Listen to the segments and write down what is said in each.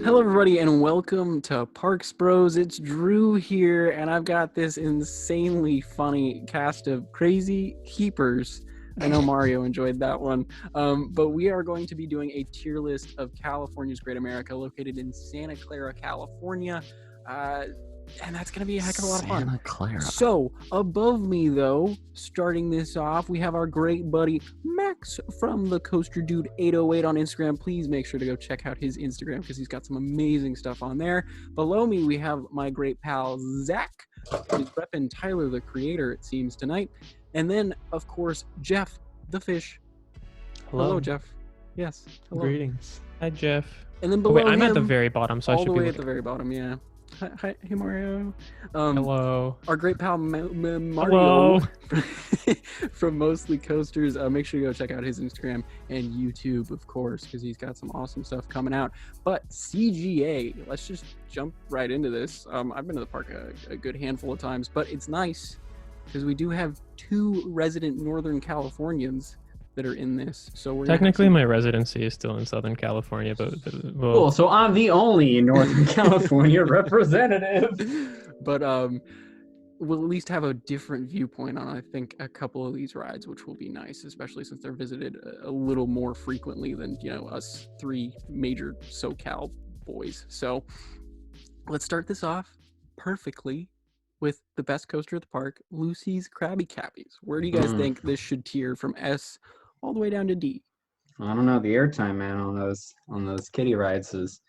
Hello, everybody, and welcome to Parks Bros. It's Drew here, and I've got this insanely funny cast of crazy keepers. I know Mario enjoyed that one, but we are going to be doing a tier list of California's Great America, located in Santa Clara, California. And that's going to be a heck of a lot of fun. Santa Clara. So, above me, though, starting this off, we have our great buddy Max from the Coaster Dude 808 on Instagram. Please make sure to go check out his Instagram because he's got some amazing stuff on there. Below me, we have my great pal Zach, who's repping Tyler, the Creator, it seems, tonight. And then, of course, Jeff, the Fish. Hello, Jeff. Yes. Hello. Greetings. Hi, Jeff. And then below I'm him, at the very bottom, so I all should the be way at looking. the very bottom, yeah. Hi, hey Mario. Hello. Our great pal Mario Hello. from Mostly Coasters. Make sure you go check out his Instagram and YouTube, of course, because he's got some awesome stuff coming out. But CGA, let's just jump right into this. I've been to the park a good handful of times, but it's nice because we do have two resident Northern Californians that are in this. So we're Technically, my residency is still in Southern California, but well, Cool. So I'm the only Northern California representative. But we'll at least have a different viewpoint on, I think, a couple of these rides, which will be nice, especially since they're visited a little more frequently than, us three major SoCal boys. So let's start this off perfectly with the best coaster at the park, Lucy's Krabby Cabbies. Where do you guys think this should tier from S all the way down to D? I don't know. The airtime, man, on those kiddie rides is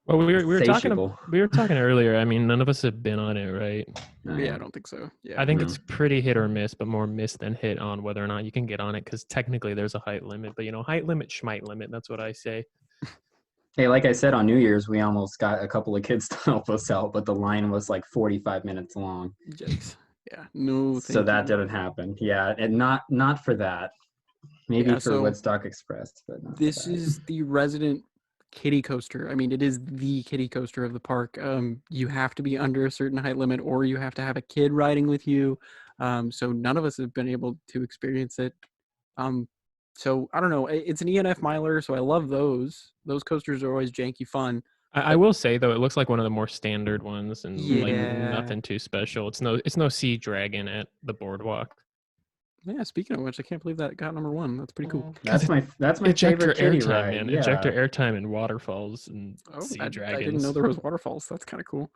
well, we were insatiable. talking earlier. I mean, none of us have been on it, right? Yeah, I don't think so. Yeah, I think it's pretty hit or miss, but more miss than hit on whether or not you can get on it, because technically there's a height limit. But height limit, schmight limit. That's what I say. Hey, like I said on New Year's, we almost got a couple of kids to help us out, but the line was like 45 minutes long. Yikes. Yeah, no. So that didn't happen. Yeah, and not for that. Maybe for Woodstock Express, but not this is the resident kiddie coaster. I mean, it is the kiddie coaster of the park. You have to be under a certain height limit, or you have to have a kid riding with you. So none of us have been able to experience it. So I don't know. It's an ENF miler, so I love those. Those coasters are always janky fun. I will say though, it looks like one of the more standard ones, and like Yeah. nothing too special. It's no Sea Dragon at the boardwalk. Yeah, speaking of which, I can't believe that got number one. That's pretty cool. That's my Ejector favorite kiddie airtime, ride. man. Yeah. Ejector airtime and waterfalls and Sea I Dragons. didn't know there was waterfalls. That's kind of cool.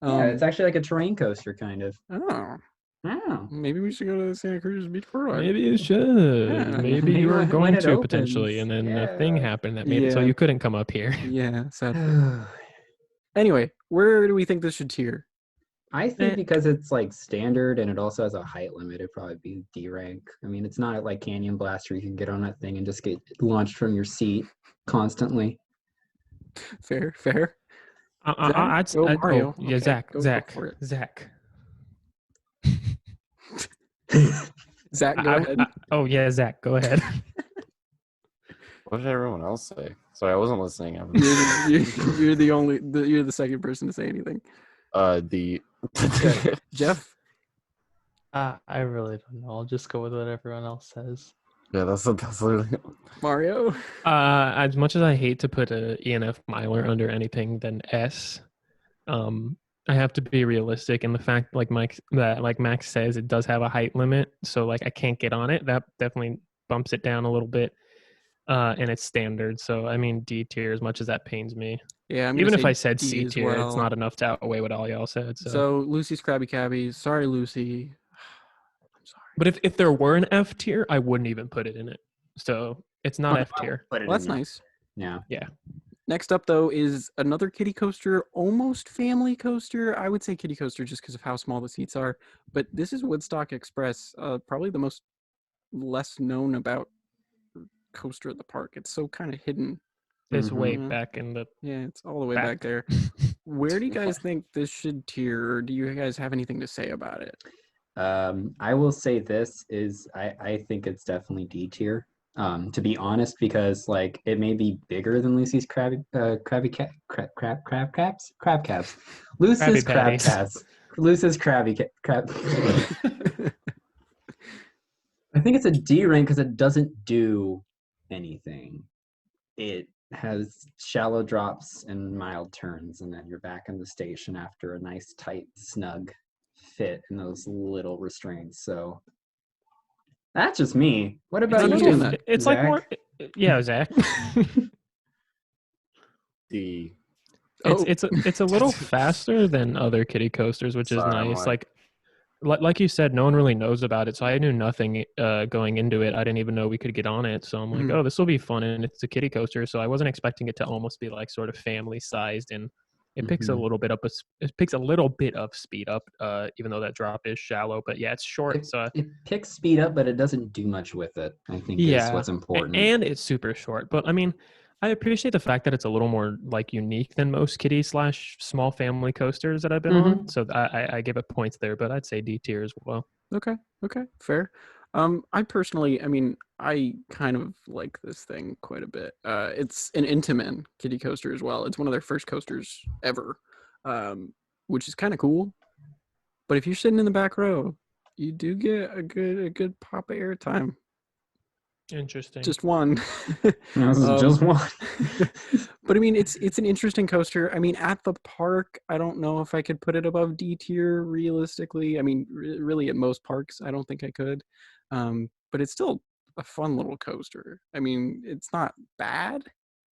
Yeah, it's actually like a terrain coaster, kind of. Oh, Oh. maybe we should go to Santa Cruz Beach for a ride. Maybe you should. Yeah. Maybe you were When going it to potentially, and opens. then a thing happened that made it so Yeah. you couldn't come up here. Yeah, sadly. Anyway, where do we think this should tier? I think because it's like standard and it also has a height limit, it'd probably be D rank. I mean, it's not like Canyon Blast where you can get on that thing and just get launched from your seat constantly. Fair. I'd Go Mario. yeah, Okay, go Zach. for it. Zach, Go ahead. yeah, Zach, go ahead. What did everyone else say? Sorry, I wasn't listening. You're the second person to say anything. The Jeff? I really don't know. I'll just go with what everyone else says. yeah, that's literally. Mario? As much as I hate to put a ENF miler under anything than S, I have to be realistic in the fact, like Max says, it does have a height limit, so like I can't get on it. That definitely bumps it down a little bit, and it's standard. So I mean, D tier, as much as that pains me. Yeah, Even if I said D C as tier, well. it's not enough to outweigh what all y'all said. So Lucy's Krabby Cabbies. Sorry, Lucy. I'm sorry. But if there were an F tier, I wouldn't even put it in it. So it's not F tier. Well, that's nice. Yeah. Next up, though, is another kiddie coaster, almost family coaster. I would say kiddie coaster just because of how small the seats are. But this is Woodstock Express, probably the most less known about coaster at the park. It's so kind of hidden. It's way Mhm. back in the. Yeah, it's all the way back there. Where do you guys think this should tier, or do you guys have anything to say about it? I will say this is I think it's definitely D tier. To be honest, because like it may be bigger than Lucy's crab caps. Lucy's Krabby crab Patties. cats. Lucy's crab. I think it's a D rank because it doesn't do anything. It has shallow drops and mild turns, and then you're back in the station after a nice, tight, snug fit in those little restraints. So that's just me. What It's about understand you? that. It's like Zach? more. Yeah, Zach. D. It's a little faster than other kiddie coasters, which is Sorry, I'm nice. like- Like you said, no one really knows about it, so I knew nothing going into it. I didn't even know we could get on it, so I'm like, Mhm. oh, this will be fun, and it's a kiddie coaster, so I wasn't expecting it to almost be like sort of family sized, and it picks a Mhm. little bit up. It picks a little bit of speed up, even though that drop is shallow. But yeah, it's short, so It picks speed up, but it doesn't do much with it, I think is yeah, what's important. and it's super short. But I mean, I appreciate the fact that it's a little more like unique than most kiddie / small family coasters that I've been on. So I give it points there, but I'd say D tier as well. Okay, fair. I personally, I mean, I kind of like this thing quite a bit. It's an Intamin kiddie coaster as well. It's one of their first coasters ever, which is kind of cool. But if you're sitting in the back row, you do get a good pop of airtime. Interesting. Just one. No, this is just one. But I mean, it's an interesting coaster. I mean, at the park, I don't know if I could put it above D tier realistically. I mean, really at most parks, I don't think I could. But it's still a fun little coaster. I mean, it's not bad,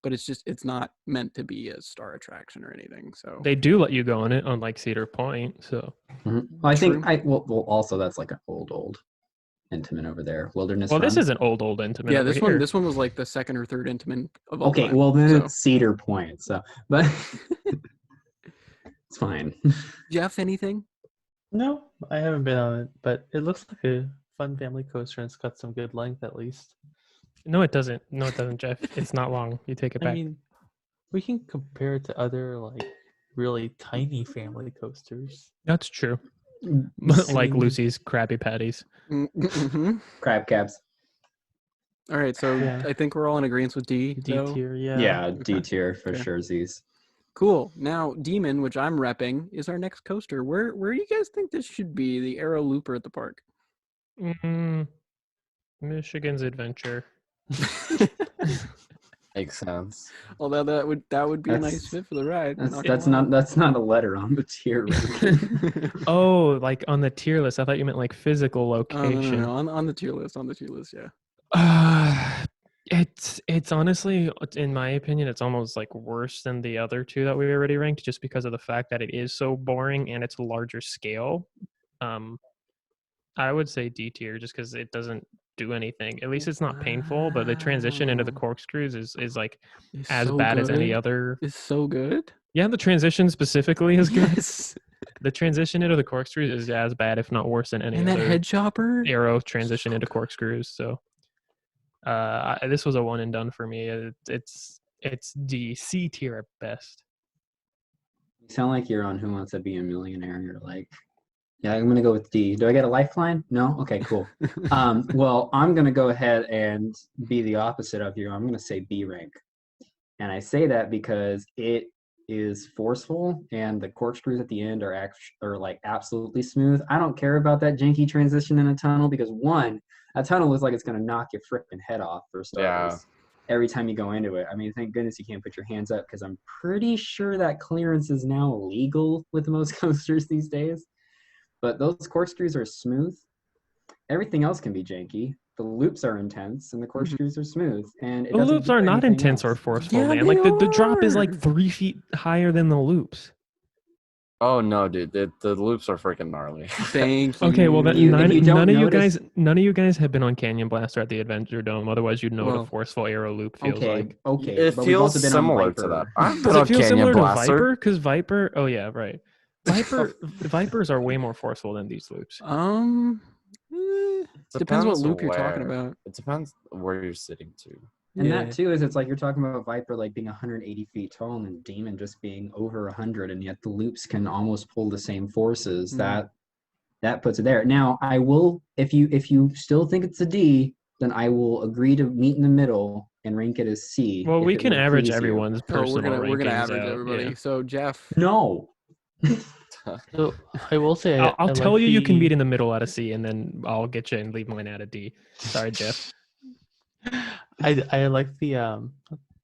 but it's not meant to be a star attraction or anything. So They do let you go on it, unlike Cedar Point. So Mhm. Well, I think True. well, also that's like an old Intamin over there. Wilderness this Run. is an old Intimate. yeah, over this here. one was like the second or third Intamin of all Okay, time. well then So, it's Cedar Point. So, but it's fine. Jeff, anything? No, I haven't been on it, but it looks like a fun family coaster and it's got some good length at least. No, it doesn't. No, it doesn't, Jeff. It's not long. You take it I back. mean, we can compare it to other like really tiny family coasters. That's true. I Like mean, Lucy's Krabby Patties. Mm-hmm. crab caps. All right, so Yeah. I think we're all in agreement with D. D though? tier, Yeah, D Okay. tier for Okay. sure. Z's. Cool. Now, Demon, which I'm repping, is our next coaster. Where do you guys think this should be? The Arrow Looper at the park. Michigan's Adventure. Makes sense. Although that would be a nice That's- fit for the ride. That's not a letter on the tier. ranking. Oh, like on the tier list. I thought you meant like physical Oh, location. no. On the tier list. On the tier list, yeah. It's honestly, in my opinion, it's almost like worse than the other two that we already ranked, just because of the fact that it is so boring and it's a larger scale. I would say D tier, just because it doesn't do anything. At least it's not painful, but the transition into the Wow. corkscrews is like It's as so bad as any good. other. It's so good. Yeah, the transition specifically is good. Yes. The transition into the corkscrews is as bad, if not worse, than any And that other head chopper. arrow transition So into good. corkscrews. So, this was a one and done for me. It's D, C tier at best. You sound like you're on Who Wants to Be a Millionaire. You're like, yeah, I'm gonna go with D. Do I get a lifeline? No. Okay, cool. Well, I'm gonna go ahead and be the opposite of you. I'm gonna say B rank, and I say that because it is forceful, and the corkscrews at the end are like absolutely smooth. I don't care about that janky transition in a tunnel because one, a tunnel looks like it's gonna knock your freaking head off for starters. Every time you go into it. I mean, thank goodness you can't put your hands up because I'm pretty sure that clearance is now illegal with most coasters these days. But those corkscrews are smooth. Everything else can be janky. The loops are intense and the corkscrews are smooth. And it The doesn't loops do are not anything intense or else. forceful, Yeah, man. they Like the drop is like are. 3 feet higher than the loops. Oh no, dude, the loops are freaking gnarly. Thank you. Okay, well then You- if you don't none of you guys have been on Canyon Blaster at the Adventure Dome. Otherwise, you'd know what Well, a forceful arrow loop feels Okay, like. okay. It but we've also feels been on similar to that. Viper. I've been Does on it feel Canyon similar to Blaster. Viper? Because Viper, oh yeah, right. Vipers are way more forceful than these loops. Depends what loop you're talking where. about. It depends where you're sitting to. And Yeah. that too is it's like you're talking about Viper like being 180 feet tall and then Demon just being over 100, and yet the loops can almost pull the same forces. Mm. That puts it there. Now I will, if you still think it's a D, then I will agree to meet in the middle and rank it as C. Well, if we it can would average please you. everyone's Oh, personal we're gonna rankings average out, everybody. yeah. So Jeff, No. So I will say I'll I tell like you can the- meet in the middle at a C, and then I'll get you and leave mine at a D. Sorry, Jeff. I like the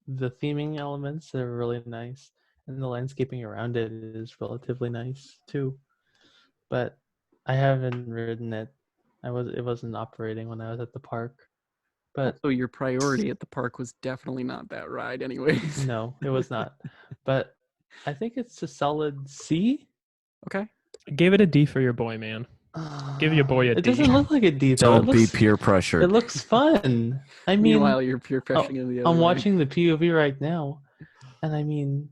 the theming elements are really nice, and the landscaping around it is relatively nice too. But I haven't ridden it. It wasn't operating when I was at the park. But So your priority at the park was definitely not that ride, anyways. no, it was not. But I think it's a solid C. Okay. Give it a D for your boy, man. Give your boy a It D. doesn't look like a D though. Don't be peer pressured. It looks fun. I mean, Meanwhile, you're peer pressuring in the other I'm way. watching the POV right now, and I mean,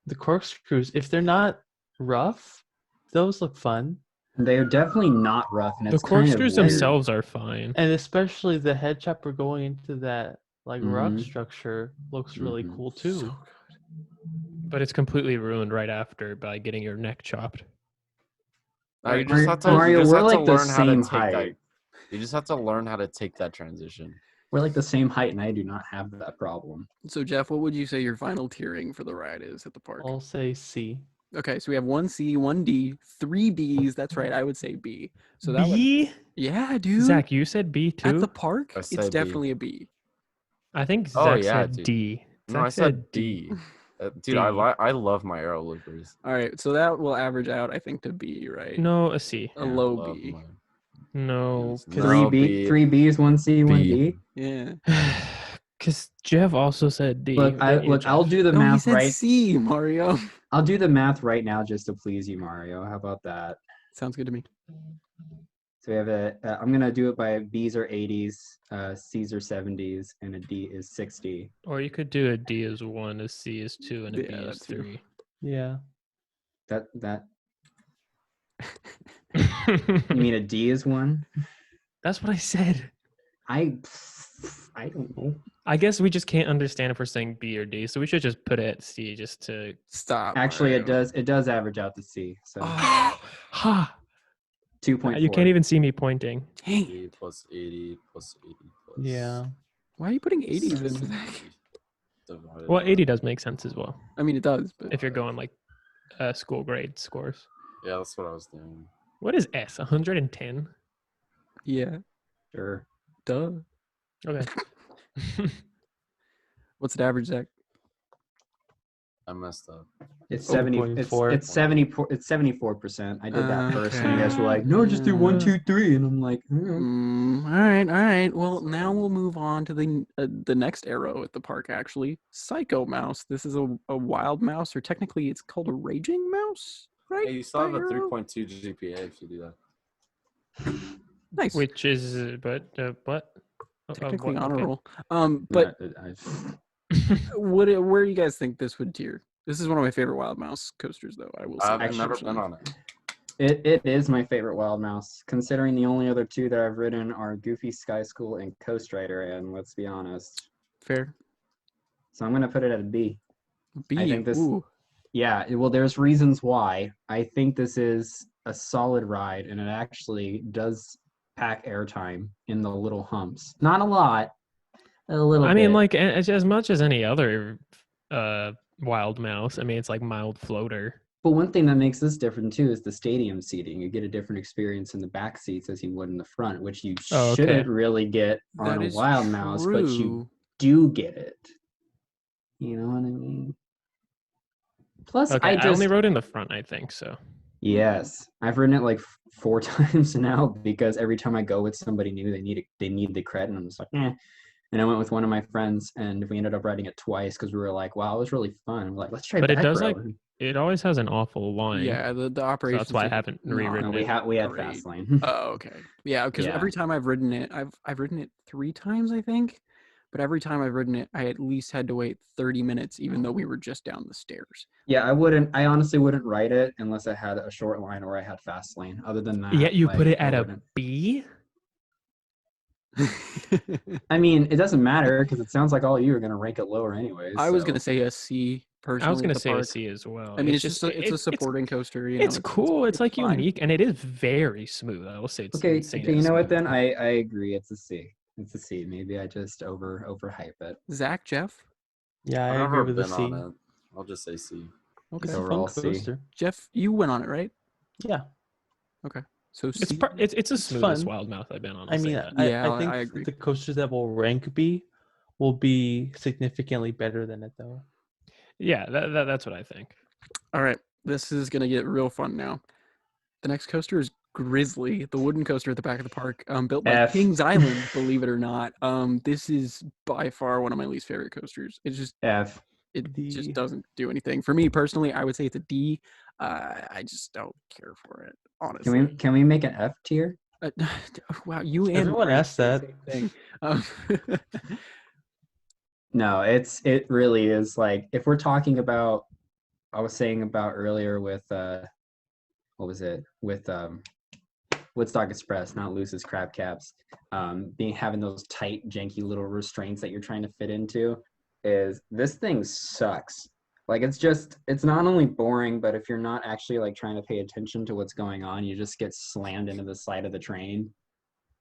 the corkscrews, if they're not rough, those look fun. They are definitely not rough, and The it's kind of corkscrews weird. themselves are fine. And especially the head chopper going into that like rock Mhm. structure looks really Mhm. cool too. But it's completely ruined right after by getting your neck chopped. You just have to, Mario, you just we're have to like the learn how to same take height. that. You just have to learn how to take that transition. We're like the same height, and I do not have that problem. So Jeff, what would you say your final tiering for the ride is at the park? I'll say C. Okay, so we have 1 C, 1 D, 3 Bs. That's right. I would say B. So that would, B? yeah, dude. Zach, you said B too? At the park, I it's say B. definitely a B. I think Oh, Zach yeah, said dude. D. No, Zach I said D. Dude, D. I love my arrow loopers. All right, so that will average out, I think, to B, right? No, a C. A Yeah, low Love B. my- No, Yes, because no. 3 Bs, 1 C, 1 D. Yeah. Jeff also said D. Look, didn't you, I'll Jeff? do the No, he math said right. C, Mario. I'll do the math right now just to please you, Mario. How about that? Sounds good to me. So we have I'm gonna do it by B's are 80s, C's are 70s, and a D is 60. Or you could do a D as 1, a C is 2, and a B Yeah, is that too. 3. Yeah. That you mean a D is 1? That's what I said. I don't know. I guess we just can't understand if we're saying B or D, so we should just put it at C just to. Stop. Actually, it Mario. does average out to C. So Oh, Ha! 2.4. You can't even see me pointing. dang. 80 plus 80 plus 80 plus. Yeah. Why are you putting 80s in? 60 Zach? divided Well, by- 80 does make sense as well I mean, it does, but if you're going like school grade scores. Yeah, that's what I was doing. What is S? 110? yeah, Sure. duh. Okay. What's the average, Zach? I messed up. It's Oh, 70. 0.4. It's 74. It's 74%. I did that first, and you guys were Okay. like, "No, just do 1, 2, 3," and I'm like, All right. Well, now we'll move on to the next arrow at the park. Actually, Psycho Mouse. This is a wild mouse, or technically, it's called a raging mouse, right? Hey, you still have by a arrow? 3.2 GPA if you do that. Nice. Which is, what? Technically what? honor Okay. roll. But I where do you guys think this would tier? This is one of my favorite wild mouse coasters, though. I will say. I've never personally. been on it. It is my favorite wild mouse, considering the only other two that I've ridden are Goofy Sky School and Coast Rider, and let's be honest. Fair. So I'm gonna put it at a B. B. think this- Ooh. Yeah, well, there's reasons why. I think this is a solid ride, and it actually does pack airtime in the little humps. Not a lot, a little I mean, bit. like as much as any other wild mouse. I mean, it's like mild floater. But one thing that makes this different too is the stadium seating. You get a different experience in the back seats as you would in the front, which you Oh, okay. shouldn't really get on That a is wild mouse, but you true. do get it. You know what I mean? Plus, Okay, I only rode in the front, I think so. Yes, I've ridden it like 4 times now because every time I go with somebody new, they need the credit, and I'm just like, eh. And I went with one of my friends, and we ended up riding it twice because we were like, wow, it was really fun. We're like, let's try But it back does, row. like, It always has an awful line. Yeah, the So operation. that's why I haven't rewritten No, it. we had Great. fast lane. Oh, okay. Yeah, because Yeah. every time I've ridden it, I've ridden it 3 times, I think. But every time I've ridden it, I at least had to wait 30 minutes, even though we were just down the stairs. Yeah, I honestly wouldn't ride it unless I had a short line or I had fast lane. Other than that, Yeah, you like, put it I at a wouldn't. B? I mean, it doesn't matter because it sounds like all you are going to rank it lower anyways. I was so. gonna say a C personally. I was at gonna the say a park. C as well. I mean, it's just it's a supporting coaster. You know, It's cool. It's like fine. unique, and it is very smooth. I will say it's Okay, insanely you know what smooth. then? I agree. It's a C. It's a C. Maybe I just overhype it. Zach, Jeff, Yeah, I've I never agree with the been C. on it. I'll just say C. okay. It's a fun Overall, C. coaster. Jeff, you went on it, right? Yeah. So It's C. it's the smoothest fun. wild mouth I've been on. I I'll say mean, that. Yeah, I think I agree. the coasters that will rank B will be significantly better than it, though. Yeah, that's what I think. All right, this is gonna get real fun now. The next coaster is Grizzly, the wooden coaster at the back of the park, built by F. Kings Island. Believe it or not, this is by far one of my least favorite coasters. It just D. doesn't do anything for me personally. I would say it's a D. I just don't care for it, honestly. Can we make an F tier? Wow, you and Everyone Mario asked say the that. same thing. Um, No, it really is like if we're talking about I was saying about earlier with what was it with Woodstock Express, not Luce's crab caps, having those tight, janky little restraints that you're trying to fit into, is this thing sucks. Like it's not only boring, but if you're not actually like trying to pay attention to what's going on, you just get slammed into the side of the train.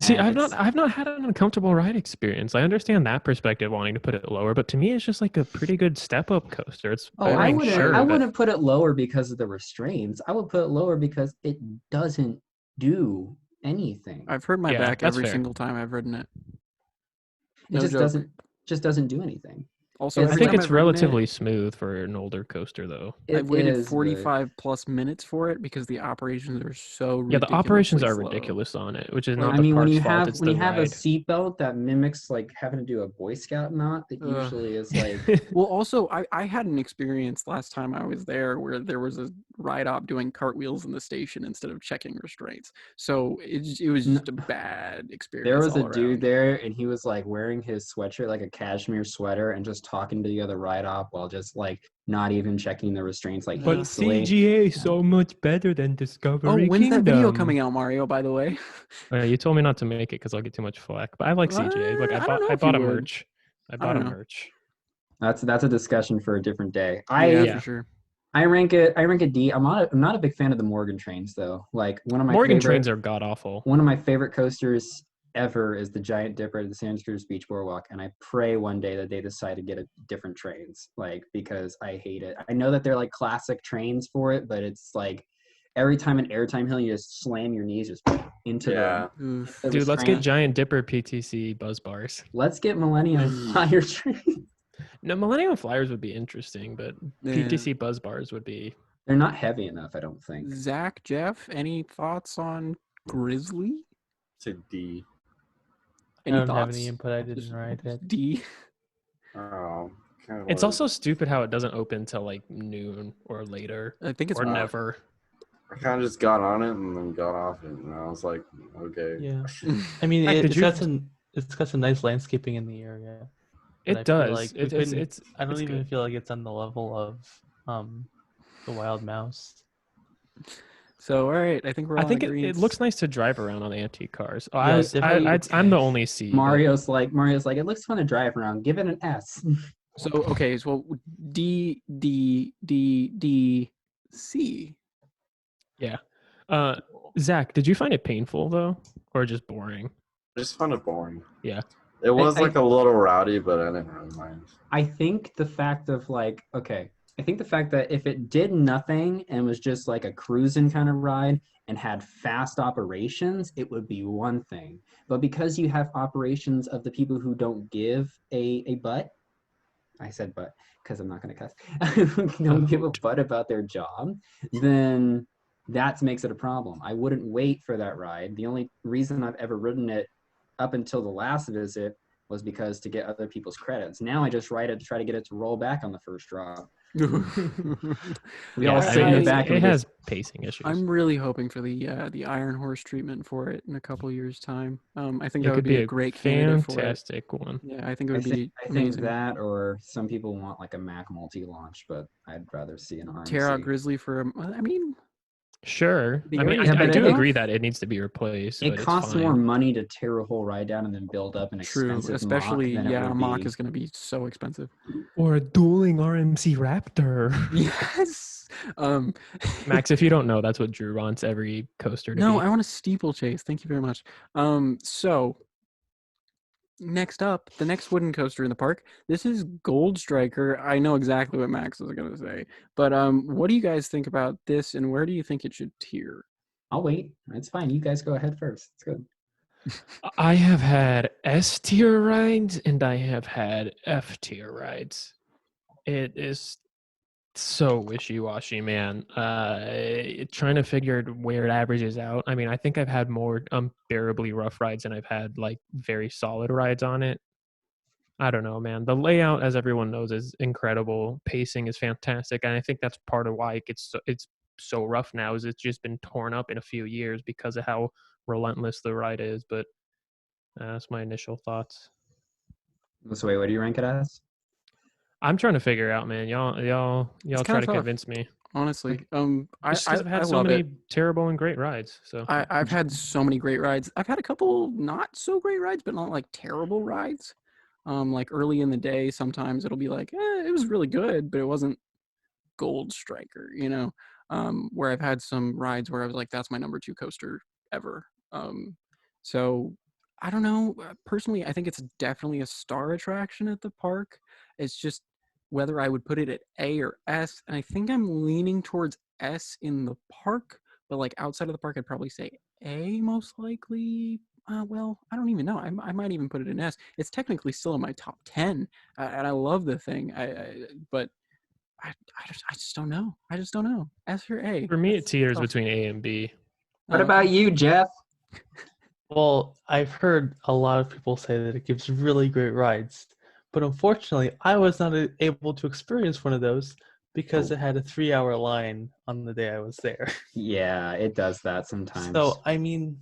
See, And I've not had an uncomfortable ride experience. I understand that perspective, wanting to put it lower, but to me, it's just like a pretty good step up coaster. It's I boring, sure, but wouldn't put it lower because of the restraints. I would put it lower because it doesn't do anything. I've hurt my Yeah, back that's every fair. single time I've ridden it. It No just joke. doesn't do anything. Also, It's I every think time it's I've ridden it, relatively smooth for an older coaster, though. I've waited is, but- 45 plus minutes for it because the operations are so Yeah, the ridiculously operations are slow. ridiculous on it, which is Well, not I the mean, park's fault. It's when the you have a ride. seatbelt that mimics like having to do a Boy Scout knot, that Ugh. usually is like Well, also, I had an experience last time I was there where there was a ride op doing cartwheels in the station instead of checking restraints. So it was just a bad experience. there was a all dude around. there and he was like wearing his sweatshirt like a cashmere sweater and just talking to the other ride op while just like not even checking the restraints like But hastily. CGA is so much better than Discovery Oh, when's that video Kingdom. coming out, Mario? By the way, You told me not to make it because I'll get too much flack. But I like CGA. Look, I don't know I if bought you a would. merch. I I bought don't a know. merch. That's a discussion for a different day. Yeah, Yeah. for sure. I rank it D. I'm not a big fan of the Morgan trains though. Like Morgan trains are god awful. one of my favorite coasters ever is the Giant Dipper at the Santa Cruz Beach Boardwalk, and I pray one day that they decide to get a different trains, like because I hate it. I know that they're like classic trains for it, but it's like every time an airtime hill, you just slam your knees just into Oof. the Dude, let's get restraint. Giant Dipper PTC buzz bars. Let's get Millennium Flyer trains. No, Millennium Flyers would be interesting, but Yeah. PTC buzz bars would be. They're not heavy enough, I don't think. Zach, Jeff, any thoughts on Grizzly? It's a D. Any I don't thoughts? have any input. I didn't write it. D. Oh, kind of. It's also stupid how it doesn't open till like noon or later I think it's or not. never. I kind of just got on it and then got off it, and I was like, okay. Yeah. I mean, Zach, it's got some nice landscaping in the area. but I It feel does. like we It's couldn't- I don't it's even good. feel like it's on the level of the Wild Mouse. So, all right, I think we're all I think in it agreement. looks nice to drive around on the antique cars. Oh, Yeah, definitely. I'm the only C. but- Mario's like, it looks fun to drive around. Give it an S. So, okay, so D, D, D, D, C. Yeah. Zach, did you find it painful though, or just boring? I just found it boring. Yeah. It was I- like a little rowdy, but I didn't really mind. I think the fact of like, I think the fact that if it did nothing and was just like a cruising kind of ride and had fast operations, it would be one thing. But because you have operations of the people who don't give a butt, I said butt because I'm not going to cuss, don't give a butt about their job, then that makes it a problem. I wouldn't wait for that ride. The only reason I've ever ridden it up until the last visit was because to get other people's credits. Now I just ride it to try to get it to roll back on the first drop. We Yeah, all I sit in mean, the back it and has pacing issues. I'm really hoping for the Iron Horse treatment for it in a couple years' time. I think It that would could be a great candidate for it. fantastic one. Yeah, I think it I would be think amazing. that, or some people want like a Mac multi-launch, but I'd rather see an RMC. Tear out Grizzly for, I mean, Sure. The I mean, area's I big do enough. agree that it needs to be replaced. It but costs it's fine. more money to tear a whole ride down and then build up an true, expensive especially, mock than it yeah, a would mock be. is going to be so expensive. Or a dueling RMC Raptor. Yes. Max, if you don't know, that's what Drew wants every coaster to No, be. I want a steeplechase. Thank you very much. So next up, the next wooden coaster in the park. This is Gold Striker. I know exactly what Max is going to say, but what do you guys think about this, and where do you think it should tier? I'll wait. It's fine. You guys go ahead first. It's good. I have had S tier rides and I have had F tier rides. It is so wishy-washy, man. Trying to figure where it averages out. I mean, I think I've had more unbearably rough rides than I've had like very solid rides on it. I don't know, man. The layout, as everyone knows, is incredible. Pacing is fantastic, and I think that's part of why it's so rough now. Is it's just been torn up in a few years because of how relentless the ride is. But that's my initial thoughts. So wait, what do you rank it as? I'm trying to figure out, man. Y'all It's try kinda to tough. convince me. Honestly, Just because I've had so love many it. terrible and great rides. So I've had so many great rides. I've had a couple not so great rides, but not like terrible rides. Like early in the day, sometimes it'll be like, it was really good, but it wasn't Gold Striker, you know. Where I've had some rides where I was like, that's my number 2 coaster ever. So I don't know. Personally, I think it's definitely a star attraction at the park. It's just whether I would put it at A or S, and I think I'm leaning towards S in the park, but like outside of the park, I'd probably say A most likely. Well, I don't even know. I might even put it in S. It's technically still in my top 10, and I love the thing. But I just don't know. I just don't know. S or A? for me, it That's tiers tough. between A and B. What Oh, about okay. you, Jeff? Well, I've heard a lot of people say that it gives really great rides, but unfortunately, I was not able to experience one of those because Oh. it had a 3-hour line on the day I was there. Yeah, it does that sometimes. So, I mean,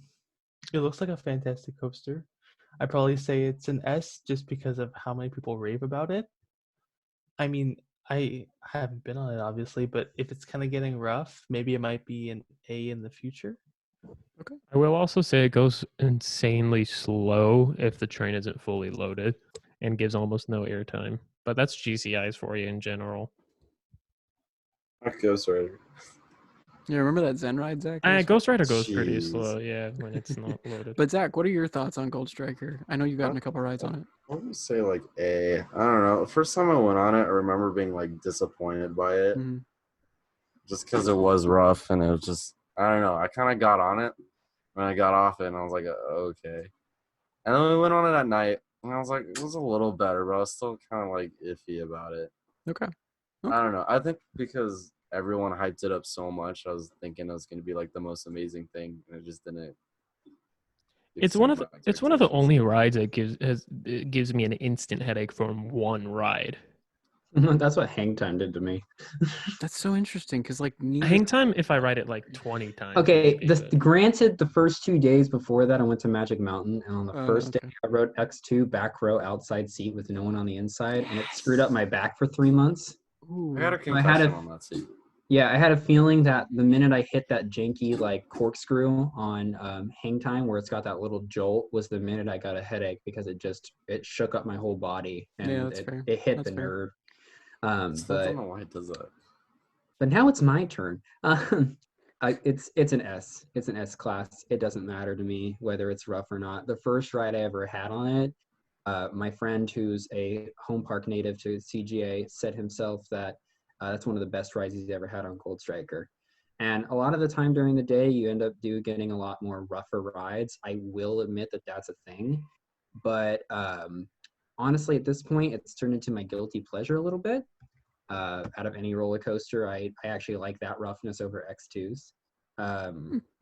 it looks like a fantastic coaster. I'd probably say it's an S just because of how many people rave about it. I mean, I haven't been on it, obviously, but if it's kind of getting rough, maybe it might be an A in the future. I will also say it goes insanely slow if the train isn't fully loaded and gives almost no airtime. But that's GCIs for you in general. Ghost Rider. Yeah, remember that Zen ride, Zach? That was fun. Ghost Rider goes pretty Jeez. slow, yeah, when it's not loaded. But Zach, what are your thoughts on Gold Striker? I know you've gotten a couple rides on it. I would say like A. I don't know. The first time I went on it, I remember being like disappointed by it, Mhm. just because it was rough and it was just I don't know. I kind of got on it when I got off it, and I was like, okay. And then we went on it at night, and I was like, it was a little better, but I was still kind of like iffy about it. Okay. I don't know. I think because everyone hyped it up so much, I was thinking it was going to be like the most amazing thing, and it just didn't. It's one of exceed my the expectations. only rides that gives me an instant headache from one ride. That's what Hang Time did to me. That's so interesting because like neither. Hang time if I ride it like 20 times. Okay, maybe, but- granted, the first 2 days before that, I went to Magic Mountain, and on the first okay. day, I rode X2 back row outside seat with no one on the inside, and it screwed up my back for 3 months. Ooh. I got a I had concussion a- on that seat. Yeah, I had a feeling that the minute I hit that janky like corkscrew on Hang Time, where it's got that little jolt, was the minute I got a headache because it shook up my whole body and Yeah, that's fair. it hit That's the fair. nerve. I still don't know why it does that. But now it's my turn. It's an S. It's an S class. It doesn't matter to me whether it's rough or not. The first ride I ever had on it, my friend who's a home park native to CGA said himself that that's one of the best rides he's ever had on Gold Striker. And a lot of the time during the day, you end up getting a lot more rougher rides. I will admit that that's a thing. But honestly, at this point, it's turned into my guilty pleasure a little bit. Out of any roller coaster, I actually like that roughness over X2s.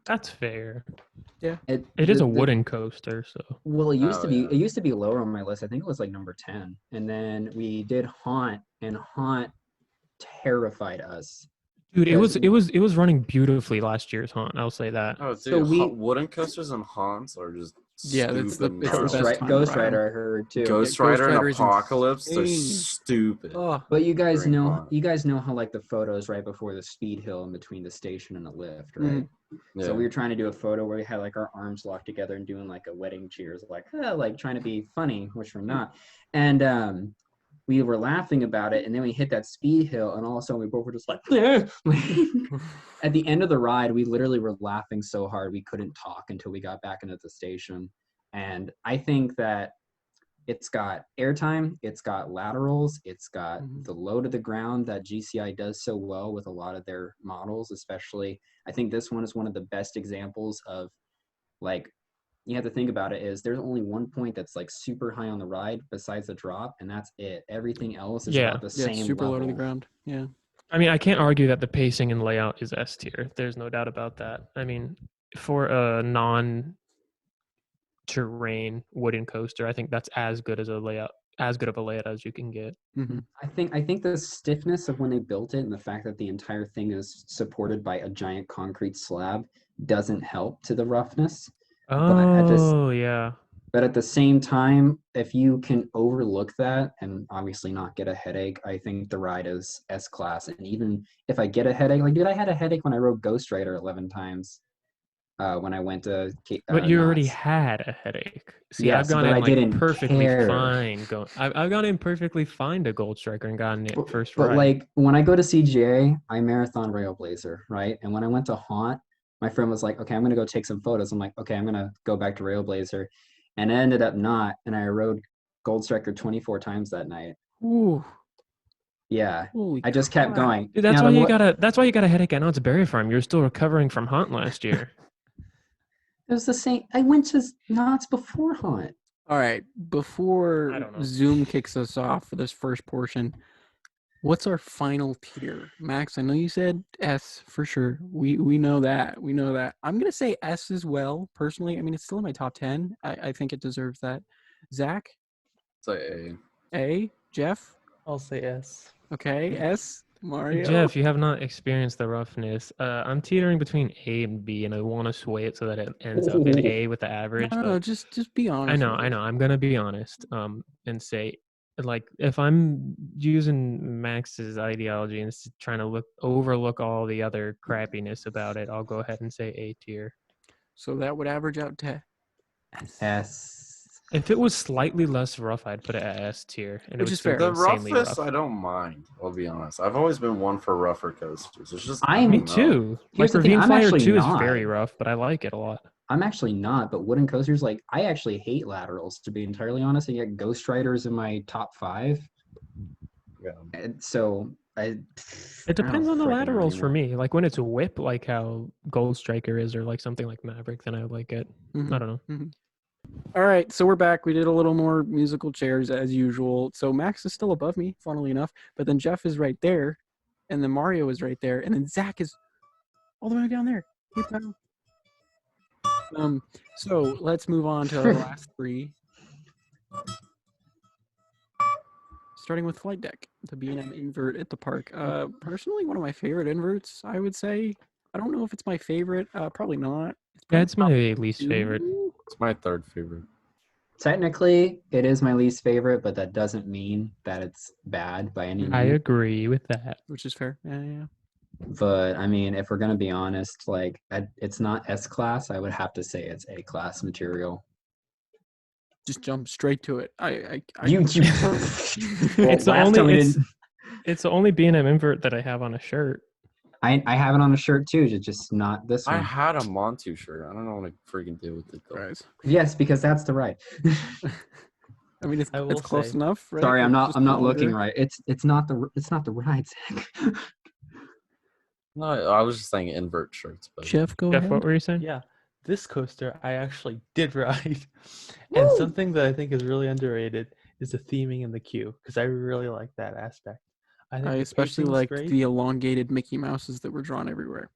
That's fair. Yeah. It is a wooden coaster, so Well, it used Oh, to be. yeah. It used to be lower on my list. I think it was like number 10, and then we did Haunt, and Haunt terrified us. dude, Because it was running beautifully last year's Haunt. I'll say that. Oh, dude, So wooden coasters and haunts are just Yeah, that's stupid. it's the Ghost, best time to Ghost ride 'em. Rider, I heard too. Ghost Yeah, Ghost Rider and Rider is Apocalypse, they're insane. stupid. Oh, But you guys During know, Haunt. how like the photos right before the speed hill in between the station and the lift, Mm-hmm. right? Yeah. So we were trying to do a photo where we had like our arms locked together and doing like a wedding cheers, like trying to be funny, which we're not. And we were laughing about it, and then we hit that speed hill, and all of a sudden we both were just like, at the end of the ride, we literally were laughing so hard we couldn't talk until we got back into the station. And I think that it's got airtime, it's got laterals, it's got the low to the ground that GCI does so well with a lot of their models, especially. I think this one is one of the best examples of like you have to think about it is there's only one point that's like super high on the ride besides the drop, and that's it. Everything else is Yeah. about the Yeah, same it's super level. low to the ground. Yeah. I mean, I can't argue that the pacing and layout is S tier. There's no doubt about that. I mean, for a non-terrain wooden coaster, I think that's as good of a layout as you can get. Mm-hmm. I think the stiffness of when they built it and the fact that the entire thing is supported by a giant concrete slab doesn't help to the roughness. Oh, yeah. But at the same time, if you can overlook that and obviously not get a headache, I think the ride is S class. And even if I get a headache, like, dude, I had a headache when I rode Ghost Rider 11 times when I went to But you already Knott's. had a headache. See, Yes, I've gone but in I like didn't perfectly care. fine. I've gone in perfectly fine to Gold Striker and gotten it first But ride. like when I go to CGA, I marathon Railblazer, right? And when I went to Haunt, my friend was like, okay, I'm going to go take some photos. I'm like, okay, I'm going to go back to Railblazer. And I ended up not. And I rode Gold Striker 24 times that night. Ooh. Yeah. Holy I just kept crap. going. Dude, that's Now, why you got a headache at Knott's Berry Farm. You're still recovering from Haunt last year. It was the same. I went to Knott's before Haunt. All right. Before I don't know. Zoom kicks us off for this first portion, what's our final tier? Max, I know you said S for sure. We know that. We know that. I'm going to say S as well, personally. I mean, it's still in my top 10. I think it deserves that. Zach? It's like A. A? Jeff? I'll say S. Okay. S? Mario? Jeff, you have not experienced the roughness. I'm teetering between A and B, and I want to sway it so that it ends up in A with the average. No, but just be honest. I know. I'm gonna be honest. And say, like, if I'm using Max's ideology and trying to overlook all the other crappiness about it, I'll go ahead and say A tier. So that would average out to S. S. If it was slightly less rough, I'd put it at S tier, and Which it would is still fair. be The insanely roughness, rough. I don't mind. I'll be honest. I've always been one for rougher coasters. It's just I'm- Me I don't know. too. Here's Like the thing, Ravine I'm Flyer actually 2 is not. very rough, but I like it a lot. I'm actually not, but wooden coasters, like, I actually hate laterals, to be entirely honest. And yet Ghost Rider's in my top 5. Yeah. And so It depends on the laterals for me. Like when it's a whip, like how Gold Striker is, or like something like Maverick, then I like it. Mhm. I don't know. Mhm. All right, so we're back. We did a little more musical chairs as usual. So Max is still above me, funnily enough, but then Jeff is right there, and then Mario is right there, and then Zach is all the way down there. So let's move on to our last three. Starting with Flight Deck, the B&M invert at the park. Personally, one of my favorite inverts, I would say. I don't know if it's my favorite. Probably not. Yeah, it's my least Two. favorite. It's my third favorite. Technically, it is my least favorite, but that doesn't mean that it's bad by any I means. agree with that. Which is fair. Yeah. But I mean, if we're gonna be honest, like it's not S class. I would have to say it's A class material. Just jump straight to it. I You. It's the only B&M invert that I have on a shirt. I have it on a shirt too, just not this I one. had a Montu shirt. I don't know what to freaking do with it though. guys. Yes, because that's the right. I mean, I will it's close say- enough, right? Sorry, I'm It's not just looking longer. right. It's not the right, Zach. No, I was just saying invert shirts, but Jeff, go Jeff, ahead. what were you saying? Yeah, this coaster I actually did ride, and something that I think is really underrated is the theming in the queue, because I really like that aspect. I think I the especially pacing's liked great. the elongated Mickey Mouses that were drawn everywhere.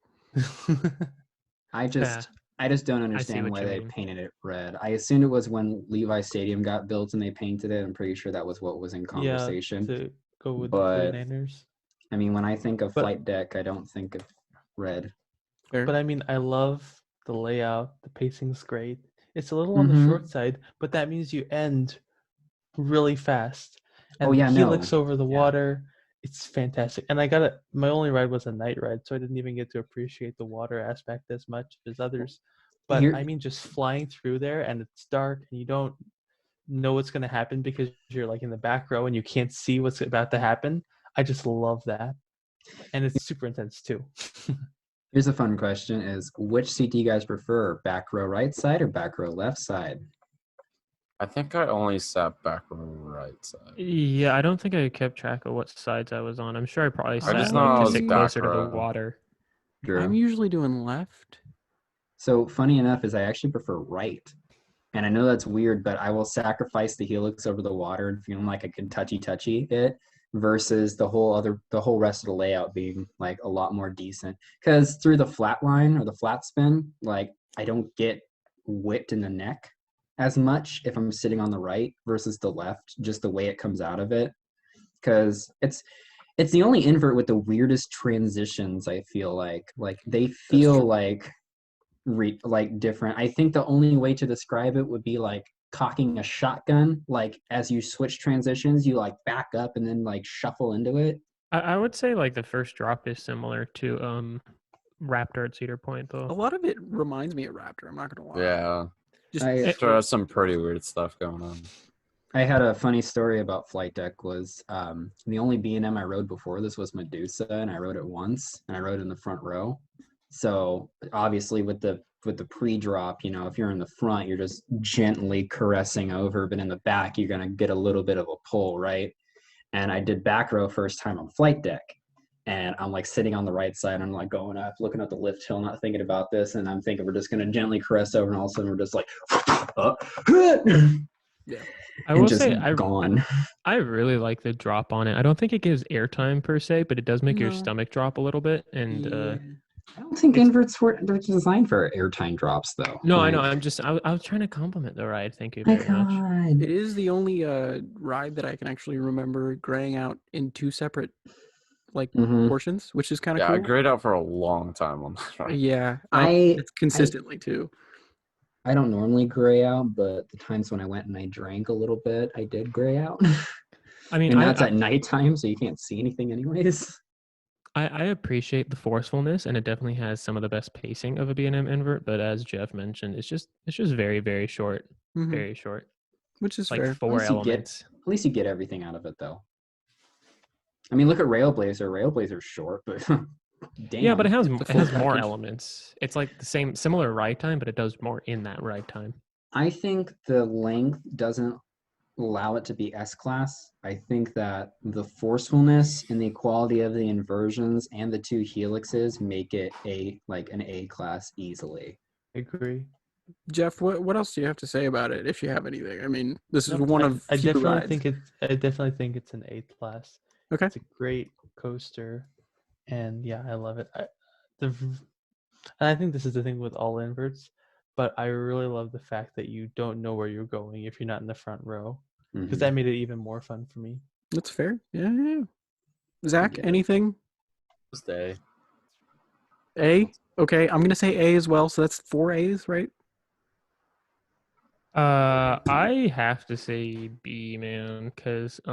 I just don't understand what why you they mean. painted it red. I assumed it was when Levi Stadium got built and they painted it. I'm pretty sure that was what was in conversation. Yeah, to go with But- the 49ers. I mean, when I think of But- Flight Deck, I don't think of red. Fair. But I mean, I love the layout. The pacing's great. It's a little on the Mhm. short side, but that means you end really fast. And Oh, yeah, the no. helix over the Yeah. water, it's fantastic. And my only ride was a night ride, so I didn't even get to appreciate the water aspect as much as others. But Here- I mean, just flying through there and it's dark and you don't know what's going to happen because you're like in the back row and you can't see what's about to happen. I just love that. And it's super intense too. Here's a fun question: is which seat do you guys prefer, back row right side or back row left side? I think I only sat back row right side. Yeah, I don't think I kept track of what sides I was on. I'm sure I probably I sat just like, know I to was sit back closer to the row. water. Drew? I'm usually doing left. So funny enough is I actually prefer right. and I know that's weird, but I will sacrifice the helix over the water and feeling like I can touchy it versus the whole rest of the layout being like a lot more decent. Because through the flat line or the flat spin, like I don't get whipped in the neck as much if I'm sitting on the right versus the left, just the way it comes out of it. Because it's the only invert with the weirdest transitions. I feel like they feel like different. I think the only way to describe it would be like cocking a shotgun. Like as you switch transitions, you like back up and then like shuffle into it. I would say like the first drop is similar to Raptor at Cedar Point A though. lot of it reminds me of Raptor. I'm not gonna lie. Yeah. Just Sure has some pretty weird stuff going on. I had a funny story about Flight Deck. Was the only B&M I rode before this was Medusa, and I rode it once, and I rode in the front row. So obviously with the pre-drop, you know, if you're in the front, you're just gently caressing over, but in the back, you're gonna get a little bit of a pull, right? And I did back row first time on Flight Deck, and I'm like sitting on the right side. I'm like going up, looking at the lift hill, not thinking about this, and I'm thinking we're just gonna gently caress over, and all of a sudden we're just like, yeah. I will just say gone. I really like the drop on it. I don't think it gives airtime per se, but it does make your No. stomach drop a little bit. And Yeah. I don't think inverts were designed for airtime drops, though. no, I know. Like, I was trying to compliment the ride. Thank you my very much. God. It is the only ride that I can actually remember graying out in two separate like Mhm. portions, which is kind of Yeah, I cool. grayed out for a long time on that ride. Yeah, I it's consistently too. I don't normally gray out, but the times when I went and I drank a little bit, I did gray out. I mean, And that's at nighttime, so you can't see anything anyways. I appreciate the forcefulness, and it definitely has some of the best pacing of a B&M invert. But as Jeff mentioned, it's just very very short, Mhm. very short. Which is Like fair. 4 least you get- elements. At least you get everything out of it, though. I mean, look at Railblazer. Railblazer's short, but damn. Yeah, but it has It's a full more package. elements. It's like the similar ride time, but it does more in that ride time. I think the length doesn't allow it to be S-class. I think that the forcefulness and the quality of the inversions and the two helixes make it an A-class easily. I agree. Jeff, what else do you have to say about it, if you have anything? I mean, this is Nope, one of I few definitely rides. think it's an A class. Okay. It's a great coaster, and yeah, I love it. And I think this is the thing with all inverts, but I really love the fact that you don't know where you're going if you're not in the front row, because Mhm. that made it even more fun for me. That's fair. Yeah. Zach, Yeah. anything? Just A. A? Okay, I'm gonna say A as well. So that's 4 A's, right? I have to say B, man, because I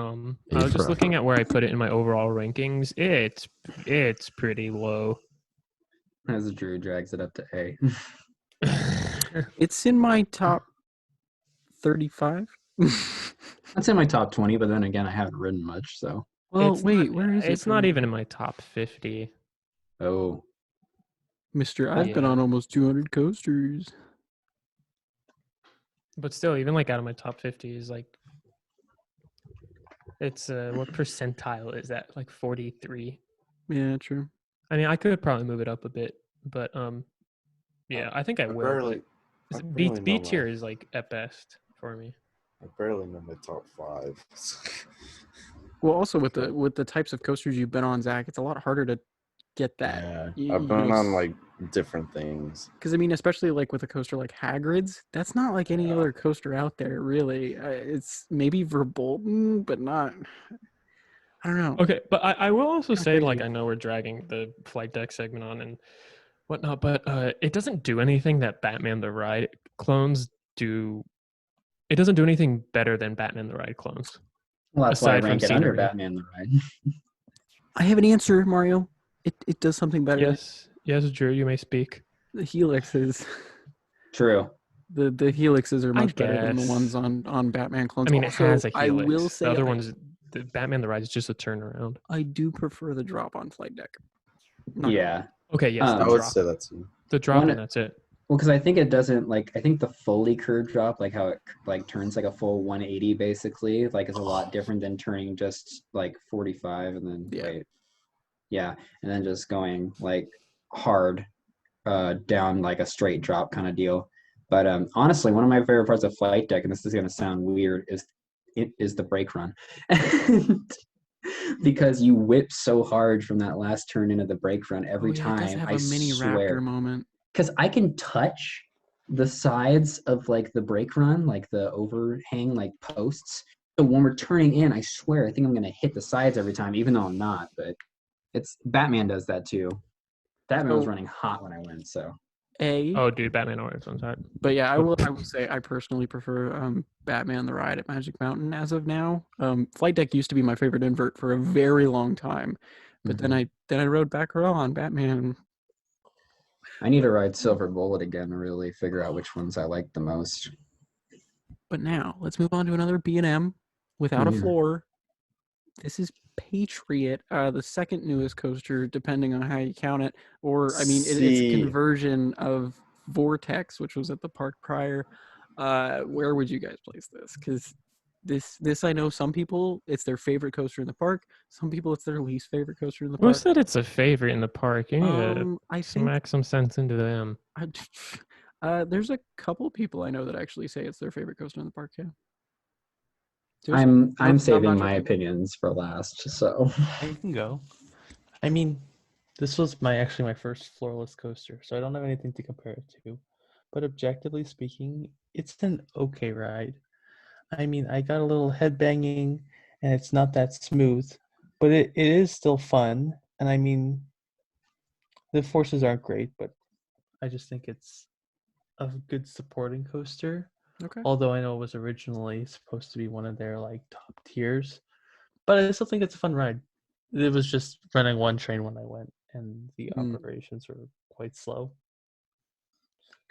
was just looking at where I put it in my overall rankings. It's pretty low. As Drew drags it up to A. It's in my top 35. That's in my top 20, but then again, I haven't ridden much, so. Well, It's wait, not, where is it? It's not even in my top 50. Oh. Mister, I've been Yeah. on almost 200 coasters. But still, even like out of my top 50 is like, it's what percentile is that? Like 43. Yeah, true. I mean, I could probably move it up a bit, but yeah, I think I will. barely B know tier my- is like at best for me. I barely know my top 5. Well, also with the types of coasters you've been on, Zach, it's a lot harder to get that. Yeah, You- I've you been know, on like different things. Because I mean, especially like with a coaster like Hagrid's, that's not like any Yeah. other coaster out there, really. It's maybe Verbolten, but not. I don't know. Okay, but I will also Kinda say, like, crazy. I know we're dragging the flight deck segment on and whatnot, but it doesn't do anything that Batman the Ride clones do. It doesn't do anything better than Batman the Ride clones. Well, that's why I Aside from rank it under scenery. Batman the Ride. I have an answer, Mario. It does something better. Yes, Drew, you may speak. The helixes. True. The helixes are I much better than the guess. ones on Batman clones. I mean, Also, it has a I helix. will say the other ones, the Batman the Ride is just a turnaround. I do prefer the drop on flight deck. Not gonna Yeah. Okay, yes, I the I would drop. say that too. The drop, One- and that's it. Well, because I think it doesn't I think the fully curved drop, like how it like turns like a full 180 basically, like is a lot different than turning just like 45 and then and then just going like hard down like a straight drop kind of deal. But honestly, one of my favorite parts of flight deck, and this is going to sound weird, is the brake run. Because you whip so hard from that last turn into the brake run every It does time. have I a mini swear. raptor moment. Because I can touch the sides of like the brake run, like the overhang, like posts. So when we're turning in, I swear, I think I'm gonna hit the sides every time, even though I'm not. But it's Batman does that too. Batman was So- running hot when I went, so Oh, dude, Batman always runs hard. But yeah, I will say I personally prefer Batman the Ride at Magic Mountain as of now. Flight Deck used to be my favorite invert for a very long time, but then I rode back on Batman. I need to ride Silver Bullet again to really figure out which ones I like the most. But now let's move on to another B&M without a Yeah. floor. This is Patriot, the second newest coaster, depending on how you count it. Or I mean, it's a See. conversion of Vortex, which was at the park prior. Where would you guys place this? Because this I know some people it's their favorite coaster in the park. Some people it's their least favorite coaster in the Who park. said it's a favorite in the park? You need to I think smack some sense into them. there's a couple people I know that actually say it's their favorite coaster in the park. Yeah. I'm not saving my joking. opinions for last, so I can go. I mean, this was my first floorless coaster, so I don't have anything to compare it to. But objectively speaking, it's an okay ride. I mean, I got a little head banging, and it's not that smooth, but it is still fun. And I mean, the forces aren't great, but I just think it's a good supporting coaster. Okay. Although I know it was originally supposed to be one of their like top tiers, but I still think it's a fun ride. It was just running one train when I went, and the operations were quite slow.